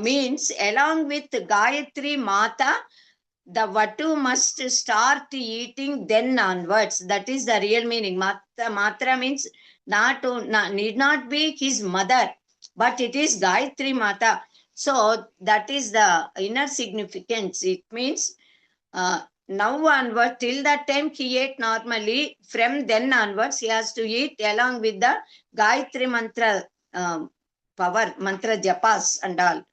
means along with Gayatri Mata, the Vatu must start eating then onwards. That is the real meaning. Matra means need not be his mother, but it is Gayatri Mata. So that is the inner significance. It means now onward, till that time he ate normally. From then onwards, he has to eat along with the Gayatri Mantra power, Mantra Japas and all.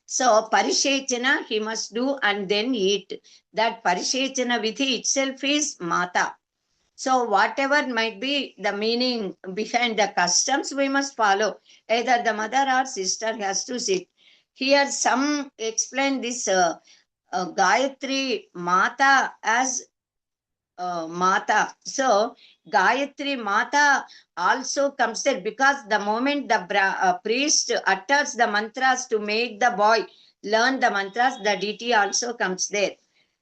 So Parishechana he must do and then eat. That Parishechana Vidhi itself is Mata. So whatever might be the meaning behind the customs, we must follow. Either the mother or sister has to sit. Here some explain this Gayatri Mata as Mata. So Gayatri Mata also comes there, because the moment the priest utters the mantras to make the boy learn the mantras, the deity also comes there.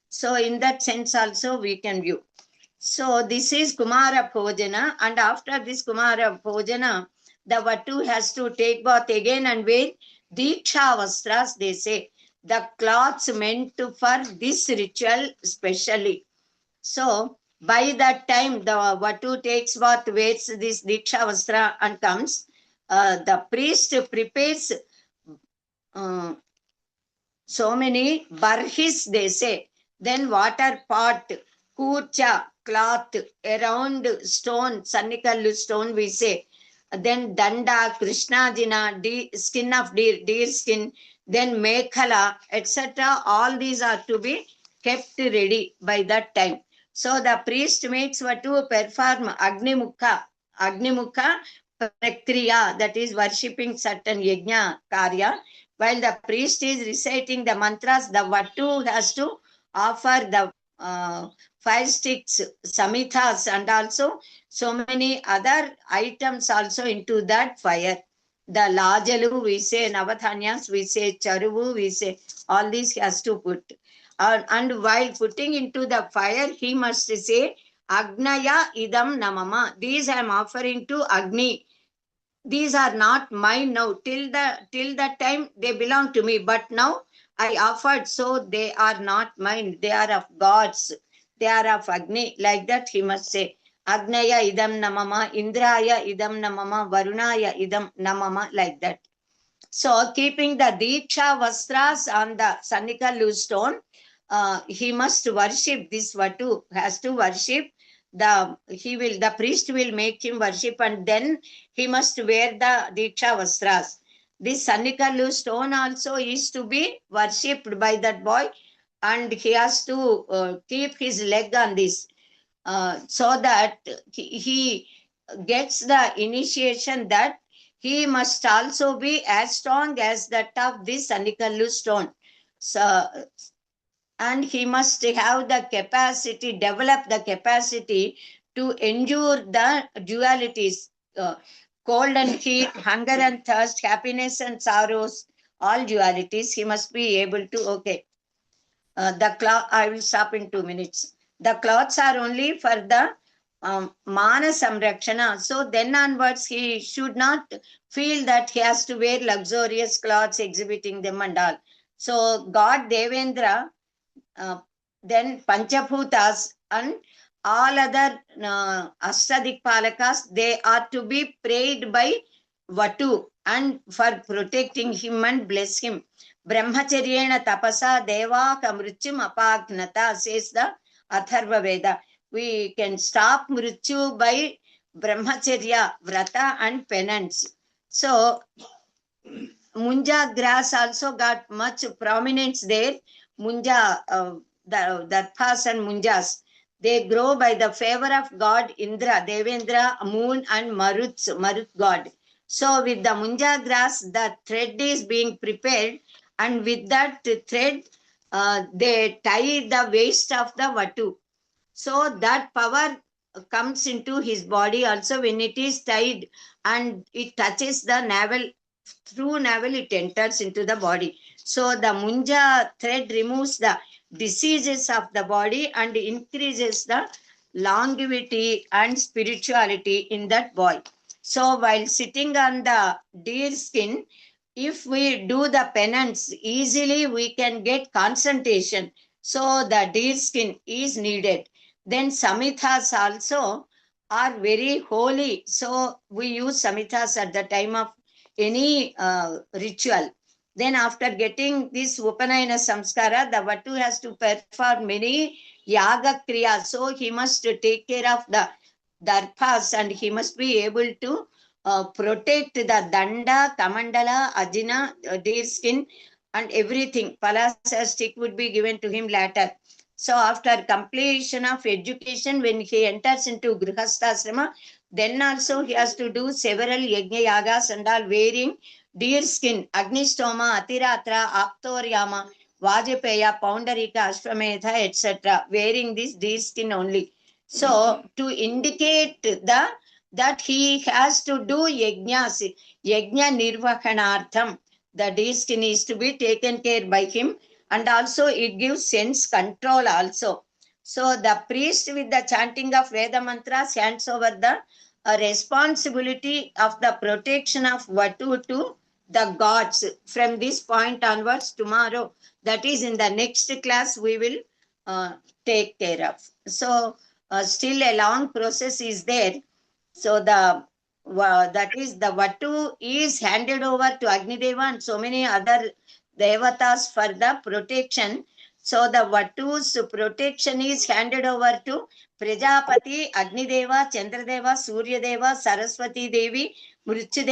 So in that sense also we can view. So this is Kumara Bhojana, and after this Kumara Bhojana, the Vatu has to take bath again and wear Diksha Vastras, they say, the cloths meant for this ritual specially. So by that time, the Vatu takes bath, wears this Diksha Vastra and comes. The priest prepares so many barhis, they say. Then water pot, kurcha, cloth, around stone, Sannikallu stone, we say. Then danda, krishnajina, skin of deer skin, then mekhala, etc. All these are to be kept ready by that time. So the priest makes Vatu perform Agni Mukha Prakriya, that is worshipping certain yajna karya. While the priest is reciting the mantras, the Vatu has to offer the 5 sticks, samithas, and also so many other items also into that fire. The lajalu, we say, Navathanyas, we say, charuvu, we say, all these he has to put. And while putting into the fire, he must say, Agnaya idam namama. These I am offering to Agni. These are not mine now. Till that time they belong to me, but now I offered, so they are not mine. They are of God's. They are of Agni. Like that he must say. Agnaya idam namama, Indraya idam namama, Varunaya idam namama, like that. So keeping the Diksha Vastras on the Sanikalu stone, he must worship this Vatu, has to worship. The priest will make him worship, and then he must wear the Diksha Vastras. This Sanikalu stone also is to be worshipped by that boy, and he has to keep his leg on this, so that he gets the initiation that he must also be as strong as that of this Sanikalu stone. So, and he must have the capacity, develop the capacity to endure the dualities, cold and heat, hunger and thirst, happiness and sorrows, all dualities. He must be able to, okay. The cloth, I will stop in 2 minutes. The cloths are only for the mana samrakshana. So then onwards, he should not feel that he has to wear luxurious clothes exhibiting them and all. So God Devendra, then Panchabhutas and all other Astadikpalakas, they are to be prayed by Vatu and for protecting him and bless him. Brahmacharyena tapasa deva kamrutyum apagnata, says the Atharva Veda. We can stop mrityu by brahmacharya, vrata and penance. So Munja grass also got much prominence there. Munja, the dharpas and munjas, they grow by the favor of God Indra, Devendra, moon and Marut god. So with the munja grass, the thread is being prepared, and with that thread, they tie the waist of the Vatu. So that power comes into his body also when it is tied, and it touches the navel. Through navel, it enters into the body. So the munja thread removes the diseases of the body and increases the longevity and spirituality in that boy. So while sitting on the deer skin, if we do the penance, easily we can get concentration. So the deer skin is needed. Then samithas also are very holy. So we use samithas at the time of any ritual. Then after getting this Upanayana Samskara, the Vatu has to perform many Yaga Kriya. So he must take care of the Darpas, and he must be able to protect the Danda, Kamandala, Ajina, deer skin and everything. Palasa stick would be given to him later. So after completion of education, when he enters into Grihasthasrama, then also he has to do several yajna yagas and all, wearing deer skin, Agnistoma, Atiratra, Aptoryama, Vajapeya, Poundarika, Ashwamedha, etc. Wearing this deer skin only. So to indicate that he has to do yajnas, yajna nirvahanartham, the deer skin is to be taken care by him, and also it gives sense control also. So the priest with the chanting of Veda mantras hands over the responsibility of the protection of Vatu to the gods. From this point onwards, tomorrow, that is in the next class, we will take care of. So still a long process is there. So that is the Vatu is handed over to Agnideva and so many other devatas for the protection. So the Vatu's protection is handed over to Prajapati, Agnideva, Chandradeva, Suryadeva, Saraswati Devi, Mrityu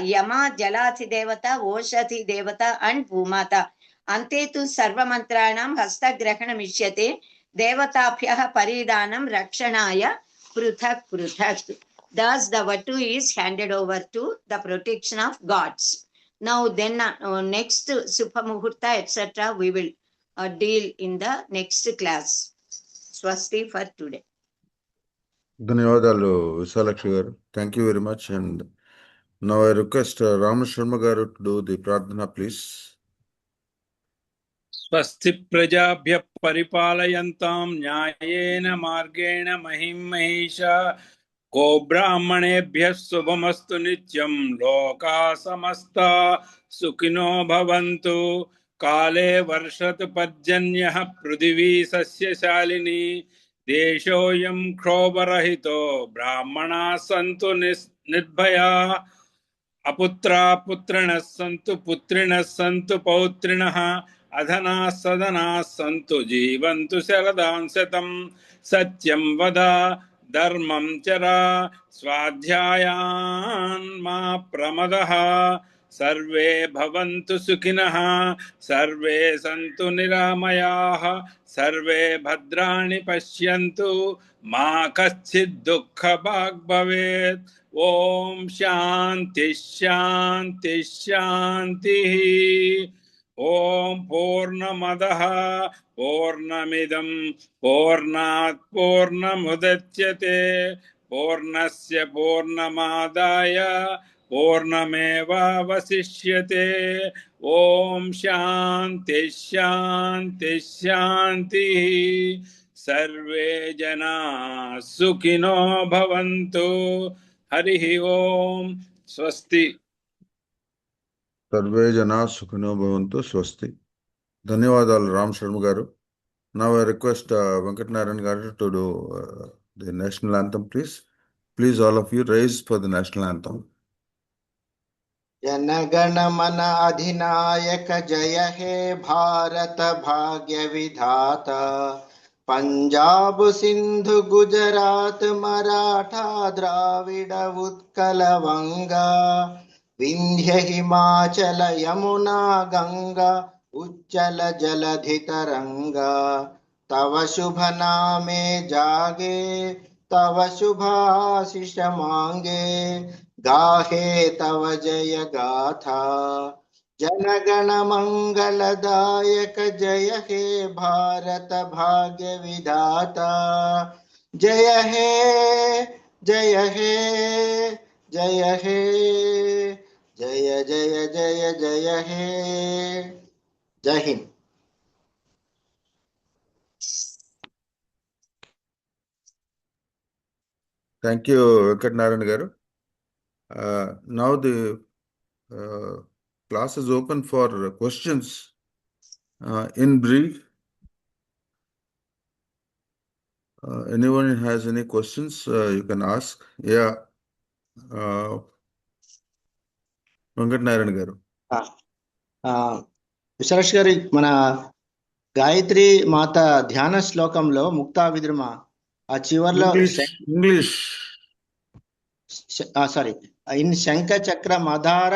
Yama, Jalathi Devata, Oshati Devata and Bhumata. Ante tu Sarvamantranam Hastagrahanam Ishyate Devatapyaha Paridanam Rakshanaya Pruthak Pruthak. Thus the Vatu is handed over to the protection of gods. Now then next Supha Muhurta etc. we will deal in the next class. Swasti for today. ధన్యవాదాలు విశాలక్షి గారు. Thank you very much. And now I request Rama Sharma garu to do the pradhana, please. स्वस्ति प्रजाभ्य परिपालयन्तां न्यायेन मार्गेण महिं महिषा गो ब्राह्मणेभ्यः शुभमस्तु नित्यं लोकाः समस्ता सुखिनो भवन्तु काले वर्षतु पर्जन्यः पृथिवी सस्यशालिनी देशोऽयं क्षोभरहितो ब्राह्मणाः सन्तु निर्भयाः अपुत्रा पुत्रिणः सन्तु पुत्रिणः सन्तु पौत्रिणः अधनाः सदनाः सन्तु जीवन्तु शरदां शतं सत्यं वद धर्मं चर स्वाध्यायान् मा प्रमदः सर्वे भवन्तु सुखिनः सर्वे सन्तु निरामयाः सर्वे भद्राणि पश्यन्तु मा कश्चित् दुःखभाग् भवेत् ओम शांति शांति शांतिः ओम पूर्णमदः पूर्णमिदं पूर्णात् पूर्णमुदच्यते पूर्णस्य पूर्णमादाय पूर्णमेवावशिष्यते ओम शांति शांति शांतिः सर्वे जना सुखिनो भवन्तु हरिः ओम स्वस्ति సర్వే జనా సుఖినో భవంతు స్వస్తి. ధన్యవాదాలు రామ్ శర్మ గారు. Now I request Venkat Narayan garu to do the national anthem, please. Please, all of you, raise for the national anthem. जनगण मन अधिनायक जय हे भारत भाग्य विधाता पंजाब सिंधु गुजरात मराठा द्राविड उत्कल वंगा विंध्य हिमाचल यमुना गंगा उज्जल जलधि तरंगा तव शुभ नामे जागे तव शुभाशिष मांगे गाहे तव जय गाथा जनगण मंगलदायक जय हे भारत भाग्य विधाता जय हे जय हे जय हे जय जय जय जय हे. जय Hind. Thank you, Venkat Narayan garu. Now the class is open for questions. In brief, anyone has any questions, you can ask. Yeah. Venkat Narayan garu. Visalakshi గారి మన గాయత్రి మాత ధ్యాన శ్లోకంలో ముక్తా విద్రుమ ఆ చివర్లో English. సారీ ఇన్ శంఖ చక్ర మధార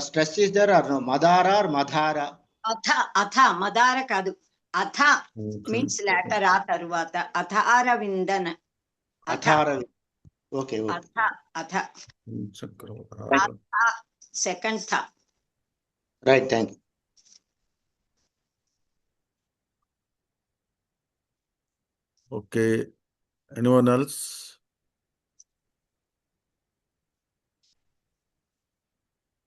స్ట్రెస్ ఇస్ దర్ ఆర్ నో మధార ఆర్ మధార అథ అథ మదార కాదు అథ మీన్స్ లేటర్ ఆ తరువాత అథార విందన అథార. ఓకే అథ అథ Chakra. Second the. Right. Thank you. Okay. Anyone else?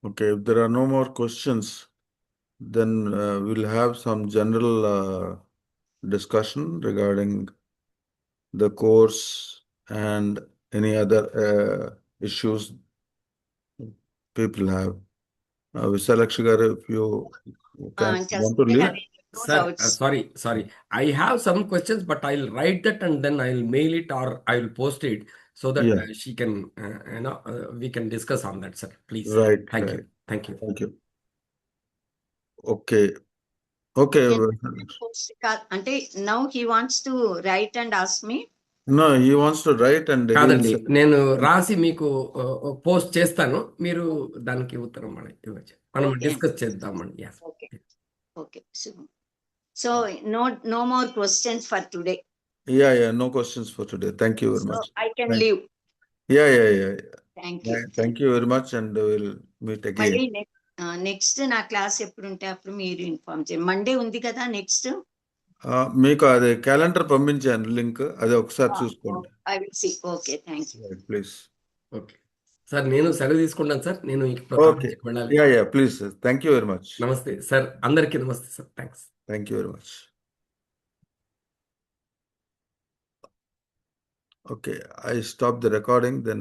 Okay, if there are no more questions, then we'll have some general discussion regarding the course and any other issues people have. Visalakshi garu, if you can want to leave. Sir, sorry. I have some questions, but I'll write that and then I'll mail it or I'll post it so that she can, we can discuss on that, sir. Please. Right. Thank you. Thank you. Thank you. Okay. Okay. అంటే now he wants to right and ask me. No, he wants to write and కాదండి, నేను రాసి మీకు post చేస్తాను, మీరు దానికి ఉత్తరం ఇవ్వచ్చు, మనం డిస్కస్ చేద్దామండి. Okay. So no more questions for today. Yeah, no questions for today. Thank you very much. I can leave. Yeah. Thank you very much, and we'll meet again. మళ్ళీ నెక్స్ట్ నా class ఎప్పుడు ఉంటే అప్పుడు మీరు inform చేయండి. Monday ఉంది కదా next. మీకు అదే క్యాలెండర్ పంపించాను లింక్, అదే ఒకసారి చూసుకోండి. I will see. Okay, thank you. Please. Okay sir, నేను సెలవు తీసుకుంటాను సార్, నేను వెళ్ళాలి. Yeah, please sir. Thank you very much. నమస్తే సార్, అందరికీ నమస్తే sir. Thanks. Thank you very much. Okay, I stop the recording, then